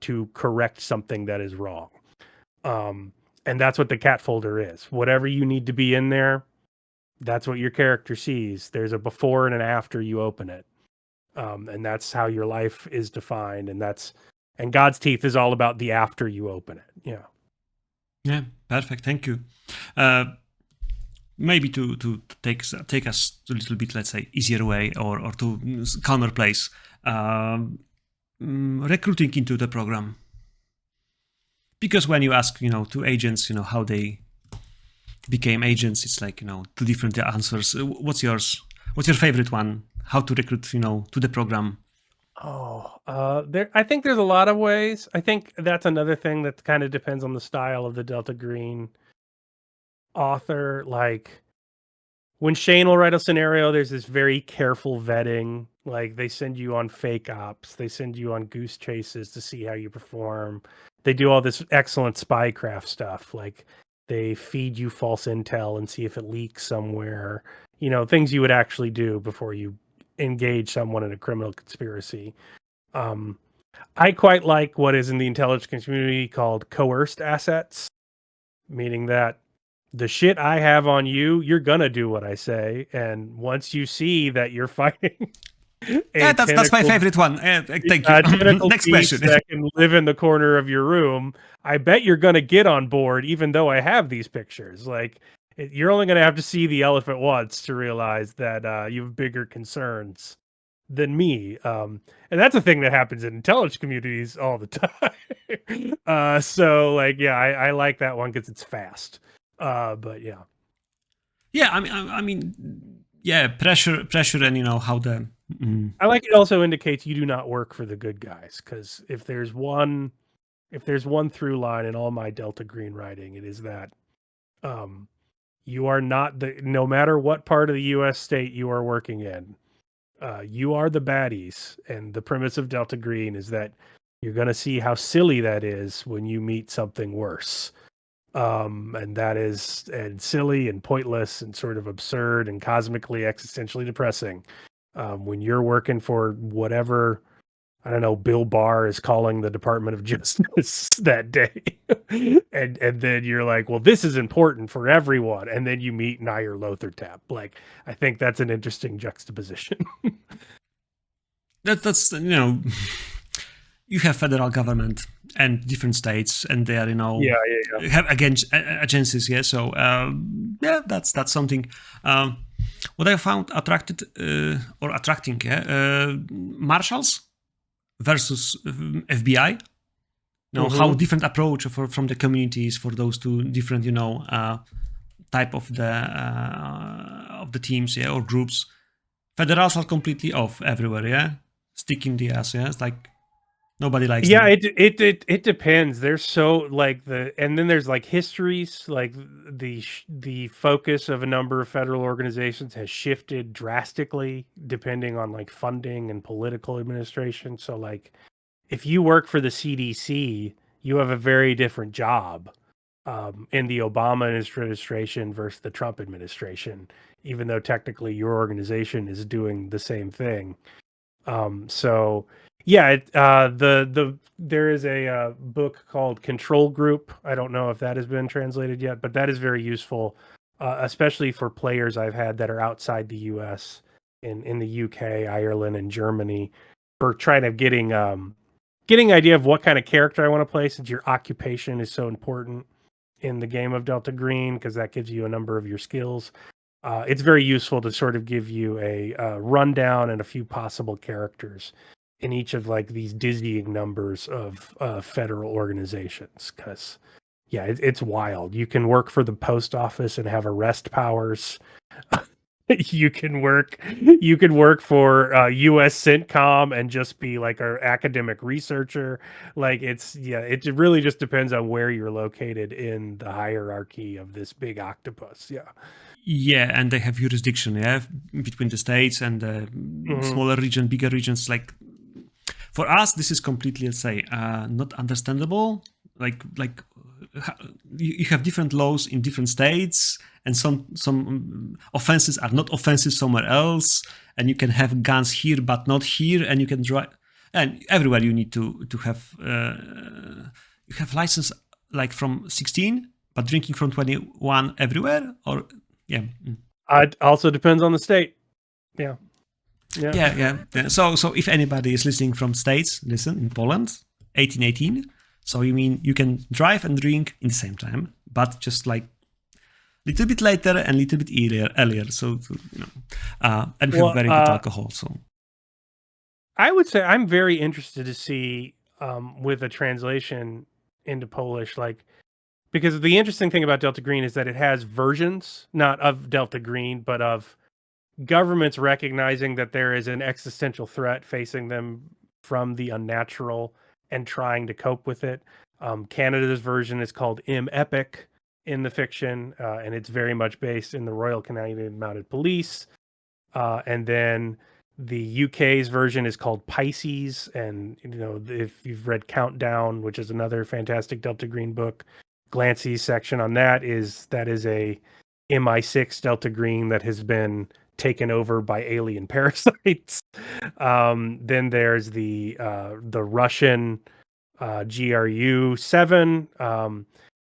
to correct something that is wrong. And that's what the cat folder is. Whatever you need to be in there, that's what your character sees. There's a before and an after you open it. And that's how your life is defined. And God's Teeth is all about the after you open it. Yeah. Yeah, perfect. Thank you. Maybe to take us a little bit, let's say, easier way or to calmer place. Recruiting into the program. Because when you ask, to agents, how they became agents, it's like, two different answers. What's yours? What's your favorite one? How to recruit, to the program? I think there's a lot of ways. I think that's another thing that kind of depends on the style of the Delta Green author. Like when Shane will write a scenario, there's this very careful vetting. Like they send you on fake ops, they send you on goose chases to see how you perform. They do all this excellent spycraft stuff. Like they feed you false intel and see if it leaks somewhere. Things you would actually do before you engage someone in a criminal conspiracy. I quite like what is in the intelligence community called coerced assets, meaning that the shit I have on you, you're gonna do what I say, and once you see that you're fighting, Yeah, that's my favorite one. Thank you. Next question. That can live in the corner of your room, I bet you're gonna get on board, even though I have these pictures. Like you're only gonna have to see the elephant once to realize that you have bigger concerns than me. And that's a thing that happens in intelligence communities all the time. So like, yeah, I like that one because it's fast. But yeah. Yeah, I mean, yeah, pressure, and how the. I like it also indicates you do not work for the good guys, because if there's one through line in all my Delta Green writing, it is that you are not no matter what part of the U.S. state you are working in, you are the baddies. And the premise of Delta Green is that you're going to see how silly that is when you meet something worse. And that is silly and pointless and sort of absurd and cosmically existentially depressing. When you're working for whatever, I don't know, Bill Barr is calling the Department of Justice that day. and then you're like, well, this is important for everyone. And then you meet Nair Lothar-Tap. Like, I think that's an interesting juxtaposition. That's you have federal government and different states, and they are have against agencies. Yeah, so yeah, that's something. What I found attracting, marshals versus FBI. How different approach from the communities for those two different type of the teams, or groups. Federals are completely off everywhere, yeah, sticking the ass, yeah. It's like nobody likes them. It depends. There's so and then there's like histories, like the focus of a number of federal organizations has shifted drastically depending on like funding and political administration. So like if you work for the CDC, you have a very different job in the Obama administration versus the Trump administration, even though technically your organization is doing the same thing. So yeah, there is a book called Control Group. I don't know if that has been translated yet, but that is very useful, especially for players I've had that are outside the U.S. in the UK, Ireland, and Germany, for trying to getting idea of what kind of character I want to play, since your occupation is so important in the game of Delta Green, because that gives you a number of your skills. It's very useful to sort of give you a rundown and a few possible characters in each of like these dizzying numbers of federal organizations. Because yeah, it's wild. You can work for the post office and have arrest powers. You can work for US Centcom and just be like an academic researcher. Like it really just depends on where you're located in the hierarchy of this big octopus. Yeah, and they have jurisdiction, between the states and the smaller region, bigger regions. Like for us, this is completely, let's say, not understandable. Like you have different laws in different states, and some offenses are not offenses somewhere else, and you can have guns here but not here, and you can drive, and everywhere you need to have you have license like from 16, but drinking from 21 everywhere, or yeah. It also depends on the state. Yeah. Yeah. So if anybody is listening from states, listen, in Poland, 1818. So you mean you can drive and drink in the same time, but just like a little bit later and a little bit earlier. So you know, and we have very good alcohol. So I would say I'm very interested to see with a translation into Polish, like, because the interesting thing about Delta Green is that it has versions, not of Delta Green, but of governments recognizing that there is an existential threat facing them from the unnatural and trying to cope with it. Canada's version is called M Epic in the fiction, and it's very much based in the Royal Canadian Mounted Police. And then the UK's version is called Pisces, and you know, if you've read Countdown, which is another fantastic Delta Green book, Glancy's section on that is a MI6 Delta Green that has been taken over by alien parasites. Then there's the Russian GRU 7.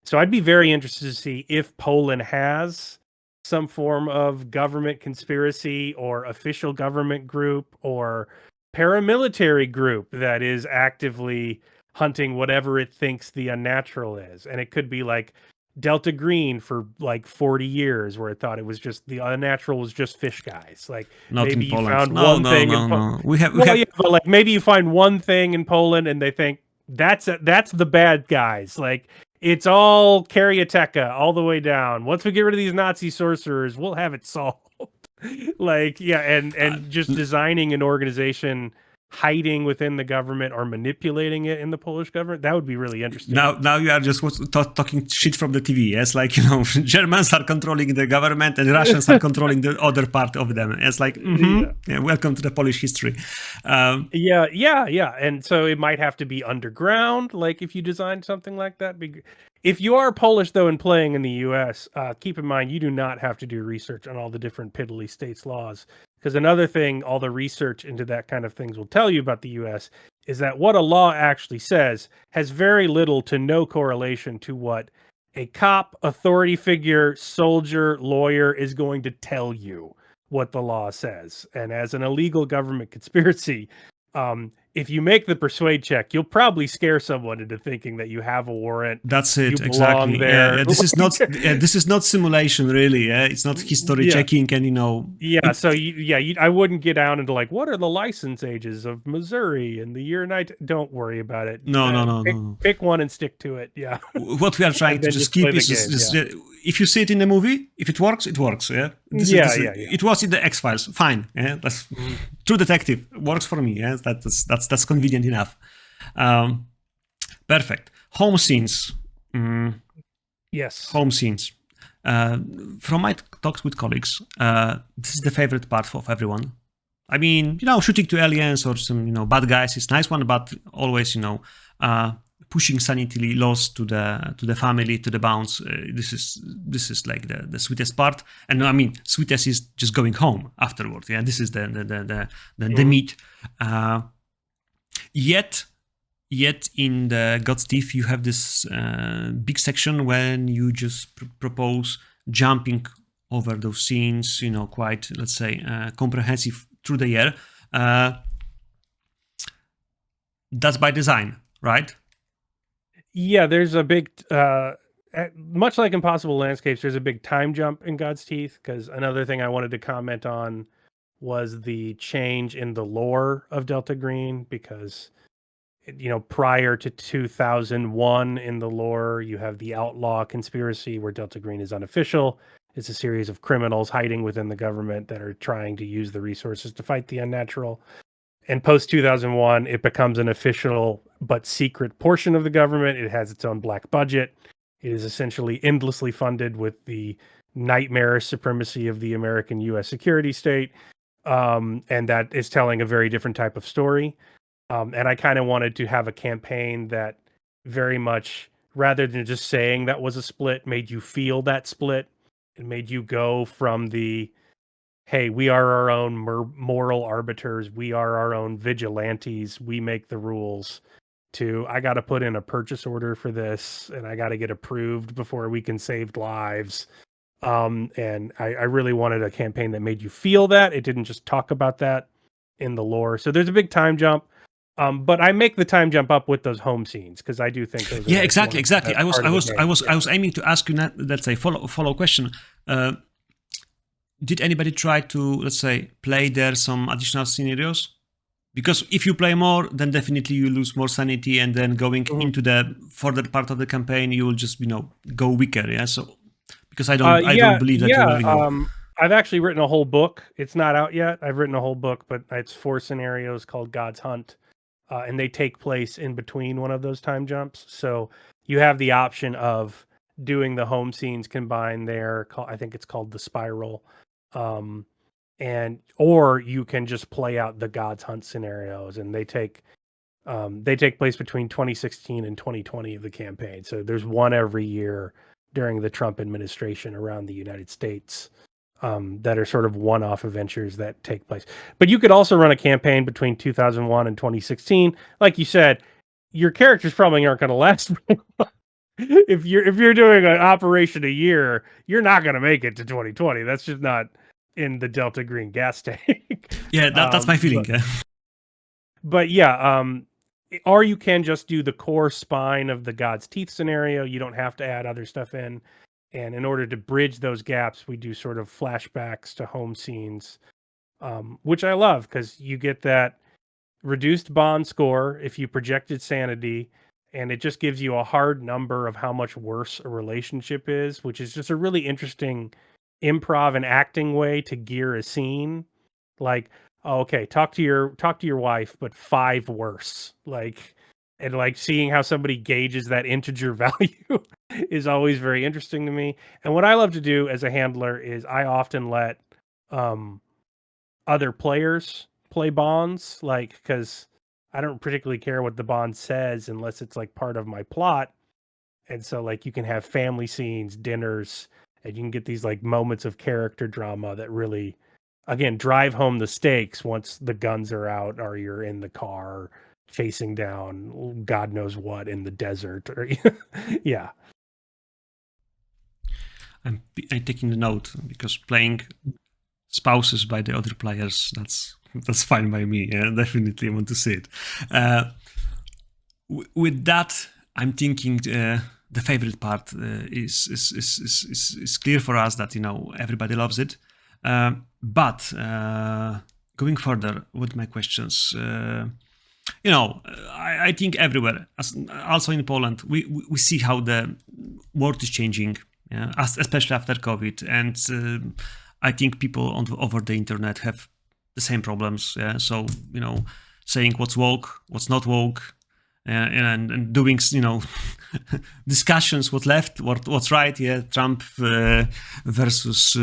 So I'd be very interested to see if Poland has some form of government conspiracy or official government group or paramilitary group that is actively hunting whatever it thinks the unnatural is. And it could be like Delta Green for like 40 years, where it thought it was just the unnatural was just fish guys. Like not maybe in you Poland. found No, one no, thing no, in no. We have yeah, but like maybe you find one thing in Poland and they think that's the bad guys. Like it's all Karyateka all the way down. Once we get rid of these Nazi sorcerers, we'll have it solved. Like yeah, and just designing an organization hiding within the government or manipulating it in the Polish government, that would be really interesting. Now you are just talking shit from the TV. It's like, you know, Germans are controlling the government and Russians are controlling the other part of them. It's like, yeah, welcome to the Polish history. Yeah. And so it might have to be underground. Like if you designed something like that. If you are Polish, though, and playing in the U.S., keep in mind you do not have to do research on all the different piddly states' laws. Because another thing, all the research into that kind of things will tell you about the U.S. is that what a law actually says has very little to no correlation to what a cop, authority figure, soldier, lawyer is going to tell you what the law says. And as an illegal government conspiracy, if you make the persuade check, you'll probably scare someone into thinking that you have a warrant. That's it, exactly. There. Yeah, this is not this is not simulation, really. Yeah, it's not history checking, and you know. Yeah, so I wouldn't get down into like what are the license ages of Missouri in the year night. Don't worry about it. No. Pick one and stick to it. Yeah. What we are trying to just keep is just if you see it in the movie, if it works, it works. Yeah. It was in the X-Files. Fine. Yeah, that's True Detective works for me. Yeah, that's convenient enough. Perfect. Home scenes. Yes. Home scenes. From my talks with colleagues, this is the favorite part of everyone. I mean, you know, shooting to aliens or some, you know, bad guys is nice one, but always, you know, pushing sanity laws to the family, to the bounds. This is like the sweetest part. And I mean, sweetest is just going home afterward. Yeah, this is the meat. Yet in the God's Teeth, you have this big section when you just propose jumping over those scenes, you know, quite, let's say, comprehensive through the year. That's by design, right? Yeah, there's a big, much like Impossible Landscapes, there's a big time jump in God's Teeth, because another thing I wanted to comment on was the change in the lore of Delta Green, because you know, prior to 2001 in the lore, you have the outlaw conspiracy where Delta Green is unofficial. It's a series of criminals hiding within the government that are trying to use the resources to fight the unnatural. And post 2001, it becomes an official but secret portion of the government. It has its own black budget. It is essentially endlessly funded with the nightmarish supremacy of the American U.S. security state. And that is telling a very different type of story. And I kind of wanted to have a campaign that very much rather than just saying that was a split, made you feel that split. It made you go from the, hey, we are our own moral arbiters, we are our own vigilantes, we make the rules, to I got to put in a purchase order for this and I got to get approved before we can save lives. And I really wanted a campaign that made you feel that. It didn't just talk about that in the lore. So there's a big time jump. But I make the time jump up with those home scenes because I do think those are Yeah, like exactly, exactly. I was, part I of the was, I game. was, Yeah. I was aiming to ask you, let's say, follow question. Did anybody try to, let's say, play there some additional scenarios? Because if you play more, then definitely you lose more sanity, and then going into the further part of the campaign, you will just, go weaker. Yeah. So because I don't believe that you will, I've actually written a whole book. It's not out yet. I've written a whole book, but it's 4 scenarios called God's Hunt, and they take place in between one of those time jumps. So you have the option of doing the home scenes combined there. I think it's called the Spiral, or you can just play out the God's Hunt scenarios, and they take place between 2016 and 2020 of the campaign. So there's one every year during the Trump administration around the United States, that are sort of one-off adventures that take place. But you could also run a campaign between 2001 and 2016. Like you said, your characters probably aren't going to last. If you're doing an operation a year, you're not going to make it to 2020. That's just not in the Delta Green gas tank. yeah, that's my feeling. But yeah, or you can just do the core spine of the God's Teeth scenario. You don't have to add other stuff in. And in order to bridge those gaps, we do sort of flashbacks to home scenes, which I love because you get that reduced bond score if you projected sanity, and it just gives you a hard number of how much worse a relationship is, which is just a really interesting improv and acting way to gear a scene. Like, oh, okay, talk to your wife, but 5 worse. Like, and like seeing how somebody gauges that integer value is always very interesting to me. And what I love to do as a handler is I often let other players play bonds, like, because I don't particularly care what the bond says unless it's like part of my plot. And so like you can have family scenes, dinners, and you can get these like moments of character drama that really, again, drive home the stakes once the guns are out or you're in the car chasing down God knows what in the desert. Or yeah. I'm taking the note because playing spouses by the other players, that's fine by me. Yeah, definitely want to see it. With that, I'm thinking the favorite part is clear for us that everybody loves it. But going further with my questions, I think everywhere, also in Poland, we see how the world is changing, yeah, especially after COVID, and I think people over the internet have the same problems. Yeah, so saying what's woke, what's not woke, and doing discussions, what's left, what's right. Yeah, Trump versus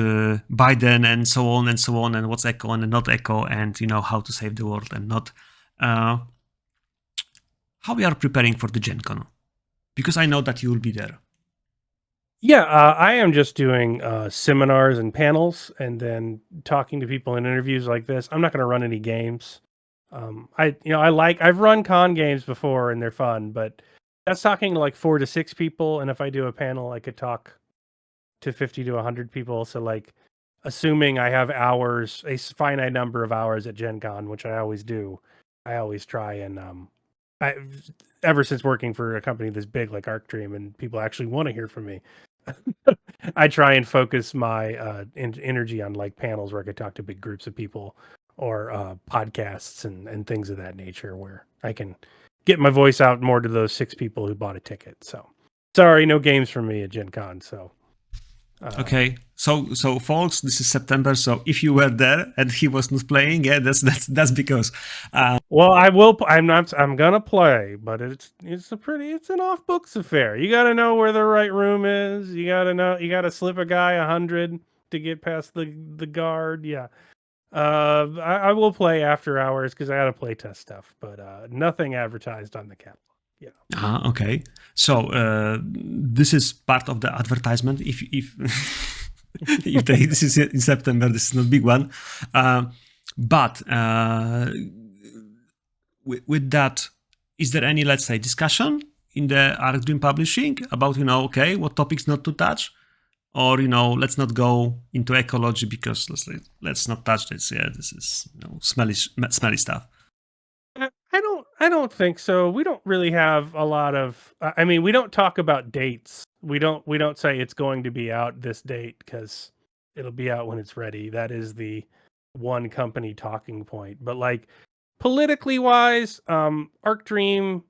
Biden, and so on and so on, and what's echo and not echo, and how to save the world and not. How we are preparing for the Gen Con, because I know that you will be there. Yeah, I am just doing seminars and panels, and then talking to people in interviews like this. I'm not going to run any games. I've run con games before, and they're fun, but that's talking to like 4 to 6 people. And if I do a panel, I could talk to 50 to 100 people. So like, assuming I have hours, a finite number of hours at Gen Con, which I always do, I always try and I ever since working for a company this big like ArcDream and people actually want to hear from me. I try and focus my energy on like panels where I could talk to big groups of people, or podcasts and things of that nature where I can get my voice out more to those 6 people who bought a ticket. So sorry, no games for me at Gen Con. So okay, so folks, this is September. So if you were there and he was not playing, yeah, that's because. Well, I will. I'm not. I'm gonna play, but it's an off books affair. You got to know where the right room is. You got to know. You got to slip a guy 100 to get past the guard. Yeah. I will play after hours because I got to play test stuff, but nothing advertised on the cap. Okay. So this is part of the advertisement. If if this is in September, this is not a big one. But with that, is there any, let's say, discussion in the Arc Dream Publishing about, okay, what topics not to touch? Or, let's not go into ecology because let's not touch this. Yeah, this is smelly stuff. I don't think so. We don't really have a lot of. I mean, we don't talk about dates. We don't say it's going to be out this date because it'll be out when it's ready. That is the one company talking point. But like politically wise, Arc Dream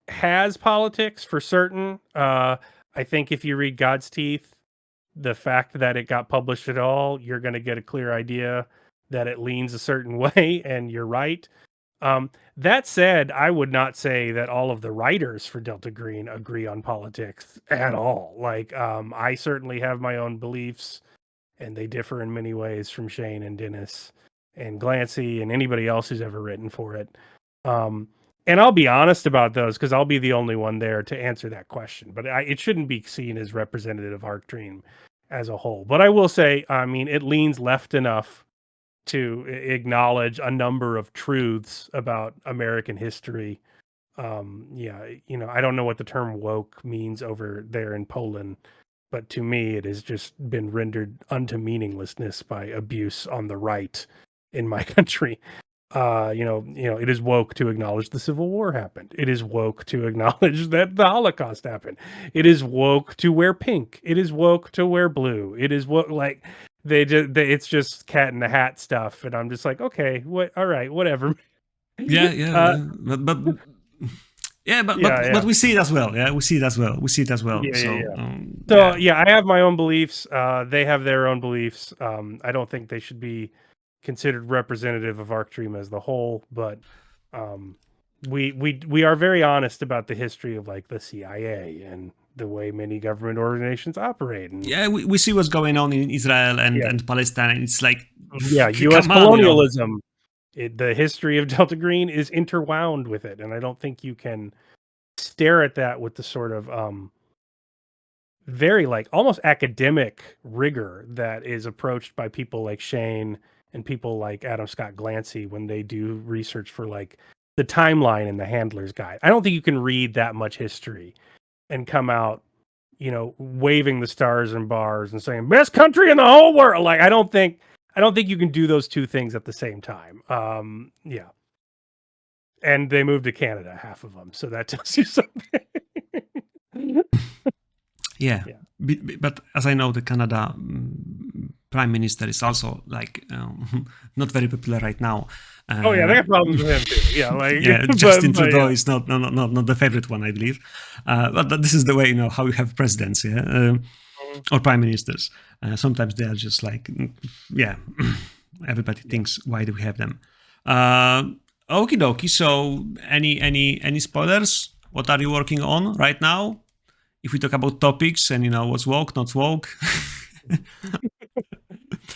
has politics for certain. I think if you read God's Teeth, the fact that it got published at all, you're going to get a clear idea that it leans a certain way, and you're right. That said, I would not say that all of the writers for Delta Green agree on politics at all. Like, I certainly have my own beliefs, and they differ in many ways from Shane and Dennis and Glancy and anybody else who's ever written for it. And I'll be honest about those because I'll be the only one there to answer that question. But it shouldn't be seen as representative of Arc Dream as a whole. But I will say, I mean, it leans left enough to acknowledge a number of truths about American history. I don't know what the term woke means over there in Poland, but to me, it has just been rendered unto meaninglessness by abuse on the right in my country. It is woke to acknowledge the Civil War happened. It is woke to acknowledge that the Holocaust happened. It is woke to wear pink. It is woke to wear blue. It is woke, like it's just cat in the hat stuff, and I'm just like, okay, all right, whatever. But we see it as well. Yeah, we see it as well. I have my own beliefs. They have their own beliefs. I don't think they should be considered representative of Arc Dream as the whole, but we are very honest about the history of like the CIA and the way many government organizations operate. And, we see what's going on in Israel and Palestine. It's like U.S. colonialism. The history of Delta Green is interwound with it, and I don't think you can stare at that with the sort of very like almost academic rigor that is approached by people like Shane and people like Adam Scott Glancy when they do research for like the timeline in the Handler's Guide. I don't think you can read that much history and come out, waving the stars and bars and saying best country in the whole world. Like I don't think you can do those two things at the same time. And they moved to Canada, half of them, so that tells you something. But as I know, the Canada Prime Minister is also like not very popular right now. They got problems with him too. Justin Trudeau is not the favorite one, I believe. But this is the way how you have presidents, or prime ministers. Sometimes they are just like, everybody thinks, why do we have them? Okie dokie. So, any spoilers? What are you working on right now? If we talk about topics and what's woke, not woke.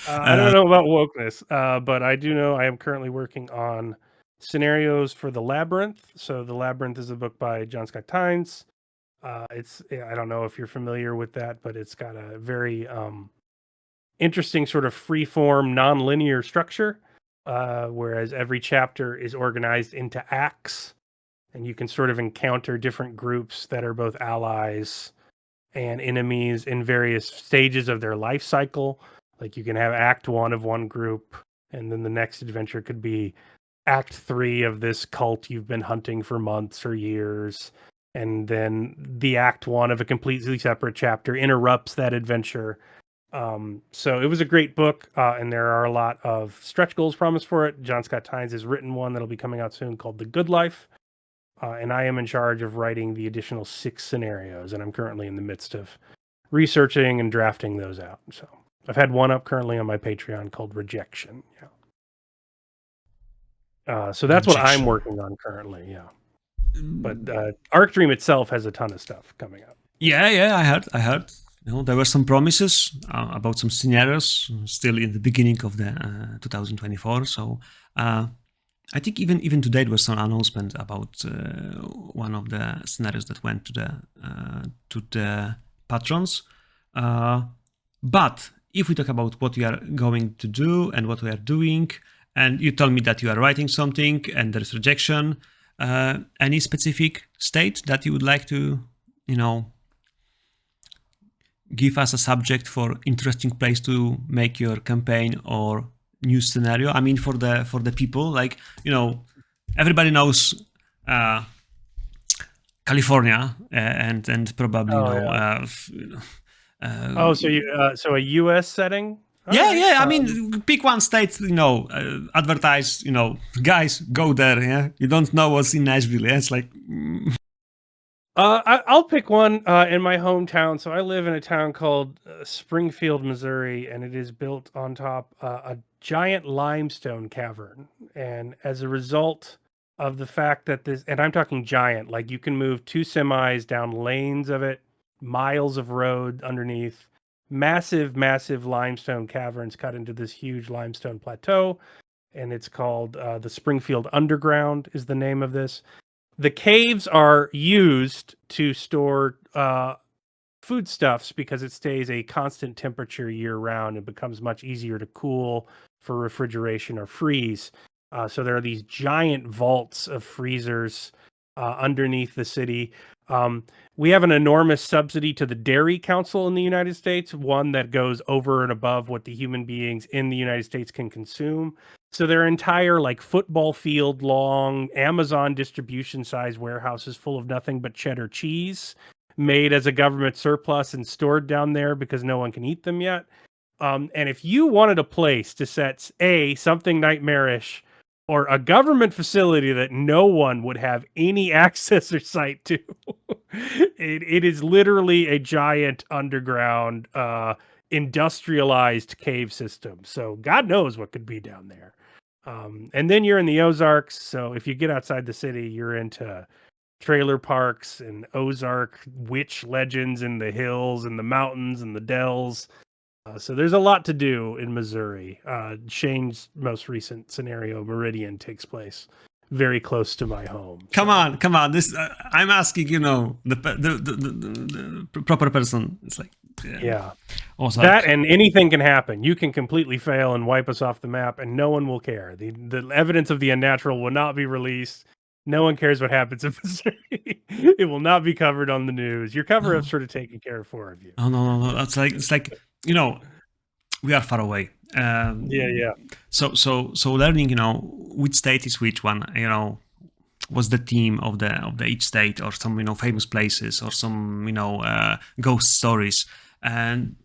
I don't know about wokeness, but I do know I am currently working on scenarios for The Labyrinth. So The Labyrinth is a book by John Scott Tynes. I don't know if you're familiar with that, but it's got a very interesting sort of free-form, non-linear structure, whereas every chapter is organized into acts, and you can sort of encounter different groups that are both allies and enemies in various stages of their life cycle. Like you can have Act 1 of one group, and then the next adventure could be Act 3 of this cult you've been hunting for months or years. And then the Act 1 of a completely separate chapter interrupts that adventure. So it was a great book, and there are a lot of stretch goals promised for it. John Scott Tynes has written one that'll be coming out soon called The Good Life. And I am in charge of writing the additional 6 scenarios, and I'm currently in the midst of researching and drafting those out. So I've had one up currently on my Patreon called Rejection. So that's what I'm working on currently. But Arc Dream itself has a ton of stuff coming up. I heard. There were some promises about some scenarios still in the beginning of the 2024. So I think even today there was some announcement about one of the scenarios that went to the patrons. But if we talk about what we are going to do and what we are doing, and you told me that you are writing something and there's rejection, any specific state that you would like to, give us a subject for interesting place to make your campaign or new scenario? I mean, for the people, like, everybody knows California, and probably So a U.S. setting. All yeah, right. yeah. I mean, pick one state, advertise, guys, go there. Yeah, you don't know what's in Nashville. Yeah? It's like, I'll pick one in my hometown. So I live in a town called Springfield, Missouri, and it is built on top a giant limestone cavern. And as a result of the fact that and I'm talking giant, like you can move 2 semis down lanes of it, miles of road underneath, massive, massive limestone caverns cut into this huge limestone plateau. And it's called the Springfield Underground is the name of this. The caves are used to store foodstuffs because it stays a constant temperature year round and becomes much easier to cool for refrigeration or freeze. So there are these giant vaults of freezers underneath the city. We have an enormous subsidy to the Dairy Council in the United States, one that goes over and above what the human beings in the United States can consume. So their entire like football field long Amazon distribution size warehouses full of nothing but cheddar cheese made as a government surplus and stored down there because no one can eat them yet. And if you wanted a place to set something nightmarish or a government facility that no one would have any access or sight to, it is literally a giant underground industrialized cave system. So God knows what could be down there. And then you're in the Ozarks. So if you get outside the city, you're into trailer parks and Ozark witch legends in the hills and the mountains and the dells. So there's a lot to do in Missouri. Shane's most recent scenario, Meridian, takes place very close to my home. come on. This I'm asking, the proper person. It's like, yeah. Also, That and anything can happen. You can completely fail and wipe us off the map, and no one will care. The evidence of the unnatural will not be released. No one cares what happens in Missouri. It will not be covered on the news. Your cover-up's sort of taken care of for you. No. It's like we are far away. Yeah. So learning, which state is which one, what's the theme of the each state, or some famous places, or some ghost stories, and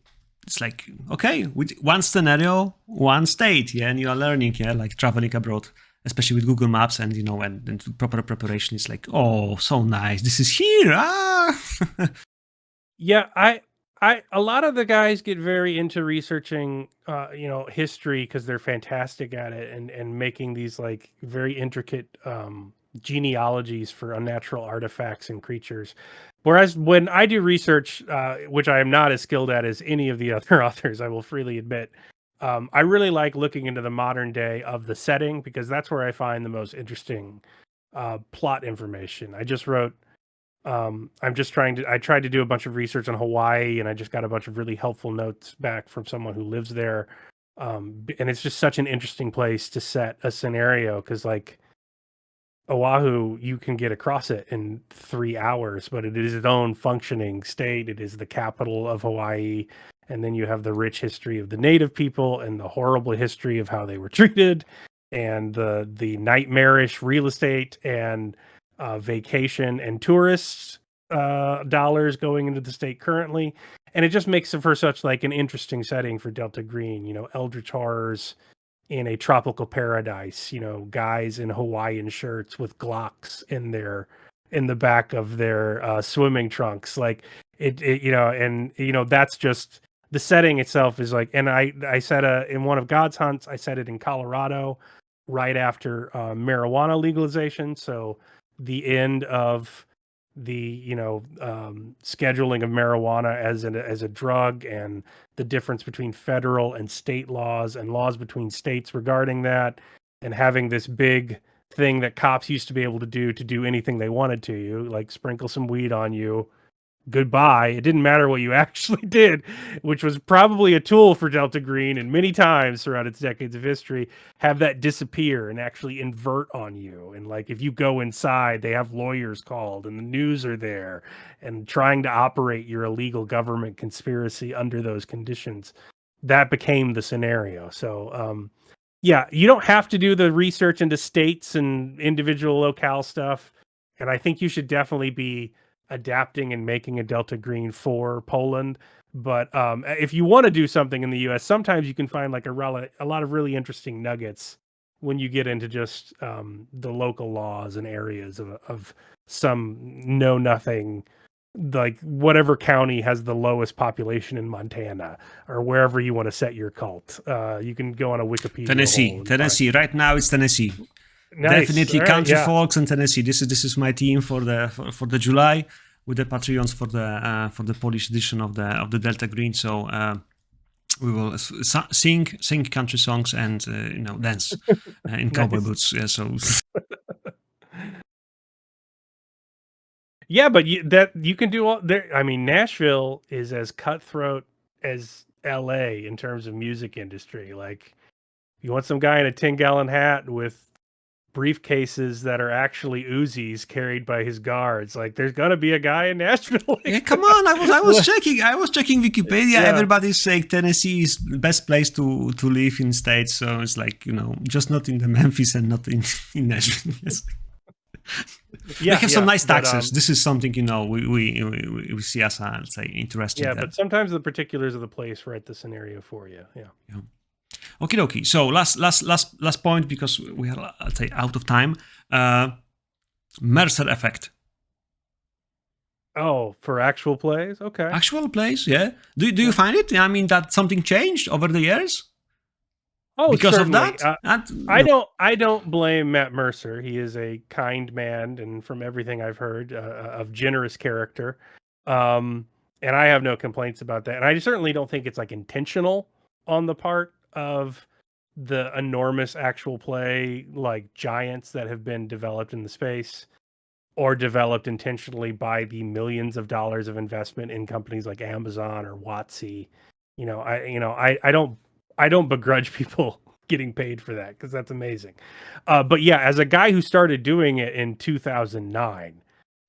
it's like, okay, with one scenario, one state, yeah, and you are learning, yeah, like traveling abroad, especially with Google Maps, and and proper preparation is like, oh, so nice, this is here. Yeah, a lot of the guys get very into researching history because they're fantastic at it, and making these like very intricate genealogies for unnatural artifacts and creatures. Whereas when I do research, which I am not as skilled at as any of the other authors, I will freely admit, I really like looking into the modern day of the setting because that's where I find the most interesting plot information. I just wrote I tried to do a bunch of research on Hawaii, and I just got a bunch of really helpful notes back from someone who lives there. And it's just such an interesting place to set a scenario because, like, Oahu, you can get across it in 3 hours, but it is its own functioning state. It is the capital of Hawaii. And then you have the rich history of the native people and the horrible history of how they were treated, and the nightmarish real estate and vacation and tourists dollars going into the state currently. And it just makes it for such like an interesting setting for Delta Green, eldritch horrors in a tropical paradise, guys in Hawaiian shirts with Glocks in the back of their swimming trunks. Like that's just the setting itself is like, and I said in one of God's hunts, I said it in Colorado right after marijuana legalization. So the end of the scheduling of marijuana as a drug, and the difference between federal and state laws and laws between states regarding that, and having this big thing that cops used to be able to do anything they wanted to you, like sprinkle some weed on you. Goodbye. It didn't matter what you actually did, which was probably a tool for Delta Green, and many times throughout its decades of history have that disappear and actually invert on you. And like if you go inside, they have lawyers called and the news are there and trying to operate your illegal government conspiracy under those conditions. That became the scenario. So yeah, you don't have to do the research into states and individual locale stuff. And I think you should definitely be adapting and making a Delta Green for Poland. But if you want to do something in the US, sometimes you can find like a lot of really interesting nuggets when you get into just the local laws and areas of some know nothing, like whatever county has the lowest population in Montana or wherever you want to set your cult. You can go on a Wikipedia. Tennessee. Right now it's Tennessee. Nice. Definitely All right, country yeah. folks and Tennessee. This is my team for the July with the Patreons for the Polish edition of the Delta Green. So we will sing country songs and dance in cowboy boots. Yeah, so. Yeah, but you can do all there. I mean, Nashville is as cutthroat as LA in terms of music industry. Like, you want some guy in a 10-gallon hat with briefcases that are actually Uzis carried by his guards. Like, there's gonna be a guy in Nashville. Like yeah, come on! I was checking Wikipedia. Yeah. Everybody's saying Tennessee is the best place to live in states. So it's like just not in the Memphis and not in Nashville. Yes. They have some nice taxes. This is something we see as let's say interesting. Yeah, but sometimes the particulars of the place write the scenario for you. Yeah. Okie dokie. So last point, because we are, let's say, out of time. Mercer effect. Oh, for actual plays? Okay. Actual plays, yeah. Do you find it? I mean, that something changed over the years? Oh, because certainly. of that? I don't blame Matt Mercer. He is a kind man, and from everything I've heard, of generous character. And I have no complaints about that. And I certainly don't think it's like intentional on the part of the enormous actual play like giants that have been developed in the space, or developed intentionally by the millions of dollars of investment in companies like Amazon or WotC. I don't begrudge people getting paid for that, because that's amazing. But yeah, as a guy who started doing it in 2009,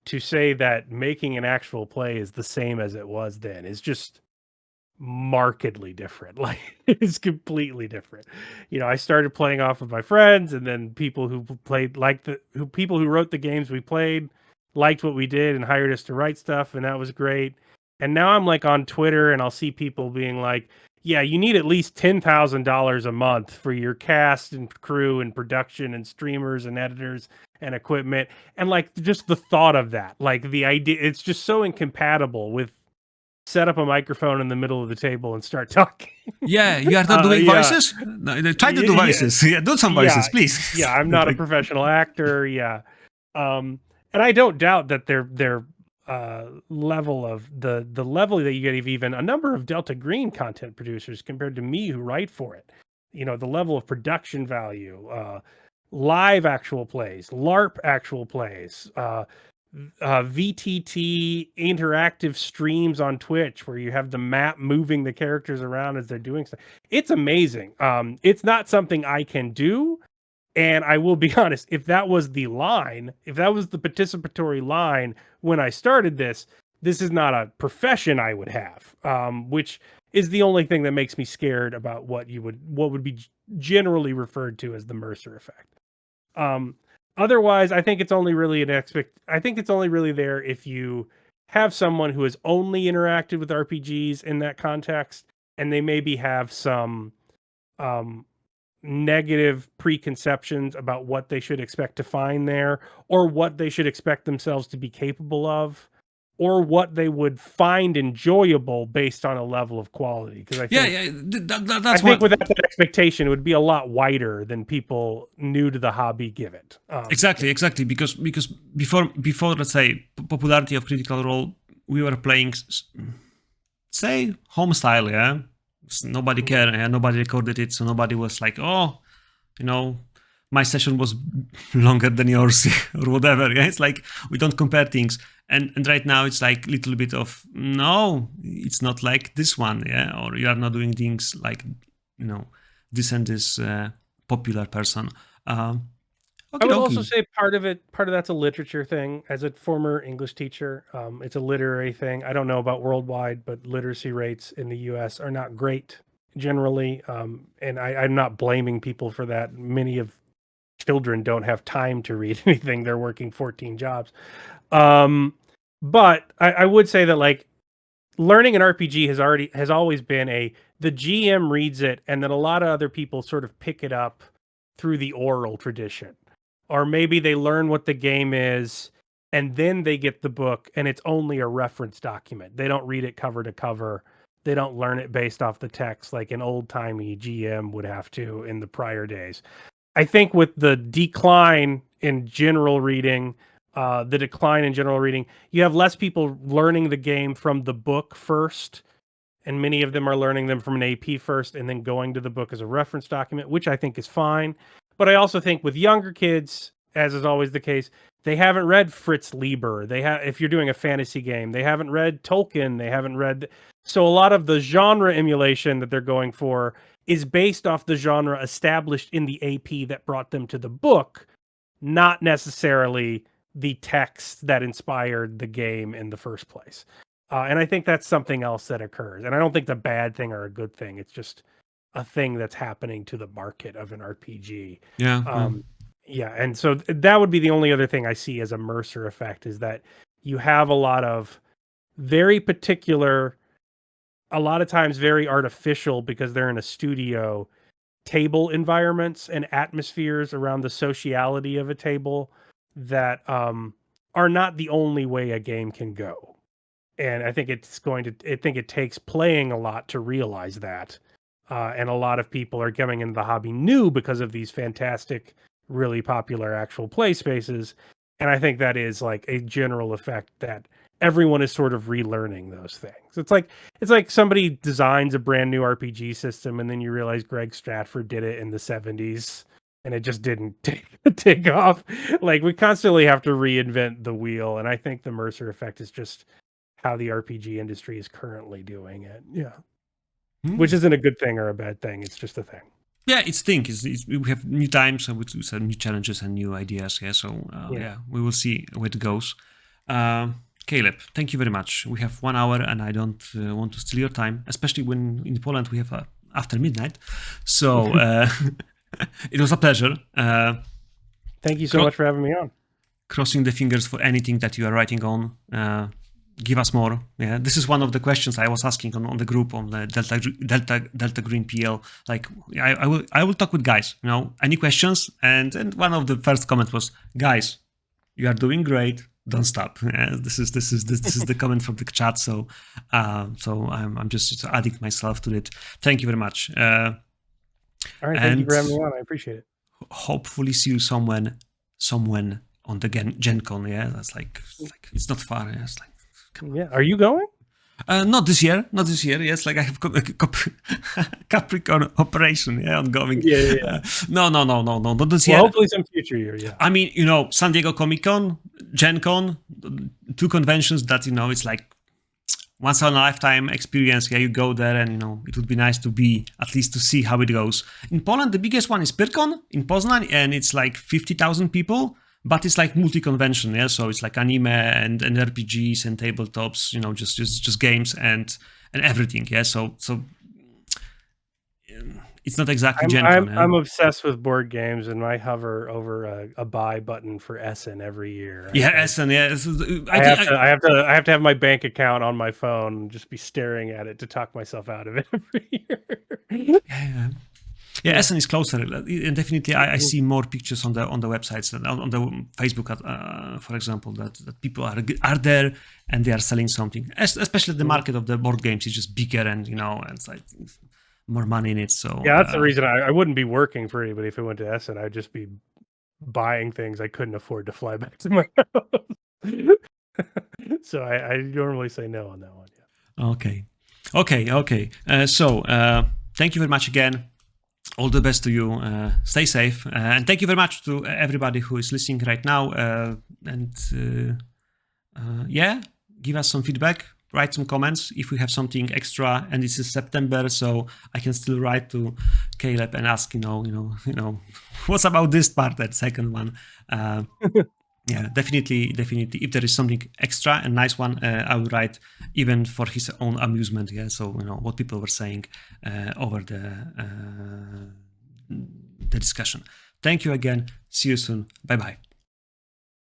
to say that making an actual play is the same as it was then is just markedly different. Like, it's completely different. I started playing off of my friends, and then people who played people who wrote the games we played liked what we did and hired us to write stuff, and that was great. And now I'm like on Twitter, and I'll see people being like, yeah, you need at least $10,000 a month for your cast and crew and production and streamers and editors and equipment. And like, just the thought of that, like the idea, it's just so incompatible with set up a microphone in the middle of the table and start talking. Yeah, you are not doing voices? No, try to do voices. Yeah, do some voices, please. Yeah, I'm not a professional actor. Yeah. And I don't doubt that their level of the level that you get of even a number of Delta Green content producers compared to me who write for it. The level of production value, live actual plays, LARP actual plays, VTT interactive streams on Twitch where you have the map moving the characters around as they're doing stuff. It's amazing. It's not something I can do. And I will be honest, if that was the participatory line when I started this is not a profession I would have, which is the only thing that makes me scared about what would be generally referred to as the Mercer effect. Otherwise, I think it's only really there if you have someone who has only interacted with RPGs in that context, and they maybe have some negative preconceptions about what they should expect to find there, or what they should expect themselves to be capable of, or what they would find enjoyable based on a level of quality. Because I think without that expectation, it would be a lot wider than people new to the hobby give it. Exactly. Because before let's say popularity of Critical Role, we were playing, say, home style, yeah. Nobody cared, nobody recorded it, so nobody was like, my session was longer than yours or whatever. Yeah, it's like we don't compare things. And right now it's like a little bit of no, it's not like this one, yeah, or you are not doing things like this and this popular person. I Okay, would also dokie. say part of that's a literature thing. As a former English teacher, it's a literary thing. I don't know about worldwide, but literacy rates in the U.S. are not great generally, and I'm not blaming people for that. Many of children don't have time to read anything; they're working 14 jobs. But I would say that like learning an RPG has always been the GM reads it, and then a lot of other people sort of pick it up through the oral tradition, or maybe they learn what the game is and then they get the book and it's only a reference document. They don't read it cover to cover. They don't learn it based off the text like an old-timey GM would have to in the prior days. I think with the decline in general reading, you have less people learning the game from the book first, and many of them are learning them from an AP first and then going to the book as a reference document, which I think is fine. But I also think with younger kids, as is always the case, they haven't read Fritz Lieber. If you're doing a fantasy game, they haven't read Tolkien. They haven't read. So a lot of the genre emulation that they're going for is based off the genre established in the AP that brought them to the book, not necessarily the text that inspired the game in the first place. And I think that's something else that occurs. And I don't think it's a bad thing or a good thing. It's just a thing that's happening to the market of an RPG. Yeah. Yeah, and so that would be the only other thing I see as a Mercer effect is that you have a lot of very particular, a lot of times very artificial because they're in a studio, table environments and atmospheres around the sociality of a table that are not the only way a game can go. And I think I think it takes playing a lot to realize that. And a lot of people are coming into the hobby new because of these fantastic, really popular actual play spaces. And I think that is like a general effect that everyone is sort of relearning those things. It's like somebody designs a brand new RPG system and then you realize Greg Stratford did it in the 70s and it just didn't take off. Like we constantly have to reinvent the wheel. And I think the Mercer effect is just how the RPG industry is currently doing it. Yeah. Which isn't a good thing or a bad thing. It's just a thing. Yeah, it's thing. We have new times and with some new challenges and new ideas. Yeah, so yeah, we will see where it goes. Caleb, thank you very much. We have 1 hour, and I don't want to steal your time, especially when in Poland we have after midnight. So it was a pleasure. Thank you so much for having me on. Crossing the fingers for anything that you are writing on. Give us more. Yeah, this is one of the questions I was asking on the group on the Delta Green PL. Like, I will talk with guys. You know, any questions? And one of the first comments was, guys, you are doing great. Don't stop. This is the comment from the chat. So I'm just adding myself to it. Thank you very much. All right, thank you for having me on. I appreciate it. Hopefully, see you somewhere on the Gen Con. Yeah, that's like it's not far. Yeah, it's like. Yeah, are you going? Not this year. Yes, like I have Capricorn operation, yeah, ongoing. Yeah. No, not this year. Well, hopefully some future year. Yeah. I mean, San Diego Comic Con, Gen Con, 2 conventions that it's like once in a lifetime experience. Yeah, you go there, and it would be nice to be at least to see how it goes. In Poland, the biggest one is Pyrkon in Poznań, and it's like 50,000 people. But it's like multi-convention, yeah. So it's like anime and RPGs and tabletops, just games and everything, yeah. So it's not exactly Gen Con. I'm obsessed with board games, and I hover over a buy button for Essen every year. Yeah, Essen. Yeah, I have to have my bank account on my phone and just be staring at it to talk myself out of it every year. Yeah, Essen is closer, and definitely I see more pictures on the websites and on the Facebook, for example, that people are there and they are selling something. Especially the market of the board games is just bigger, and and it's like more money in it. So yeah, that's the reason I wouldn't be working for anybody if I went to Essen. I'd just be buying things I couldn't afford to fly back to my house. So I normally say no on that one. Yeah. Okay. So thank you very much again. all the best to you. Stay safe, and thank you very much to everybody who is listening right now. Yeah, give us some feedback. Write some comments if we have something extra, and this is September, so I can still write to Caleb and ask, what's about this part, that second one. Yeah, definitely. If there is something extra and nice one, I will write even for his own amusement. Yeah, so what people were saying over the discussion. Thank you again. See you soon. Bye bye.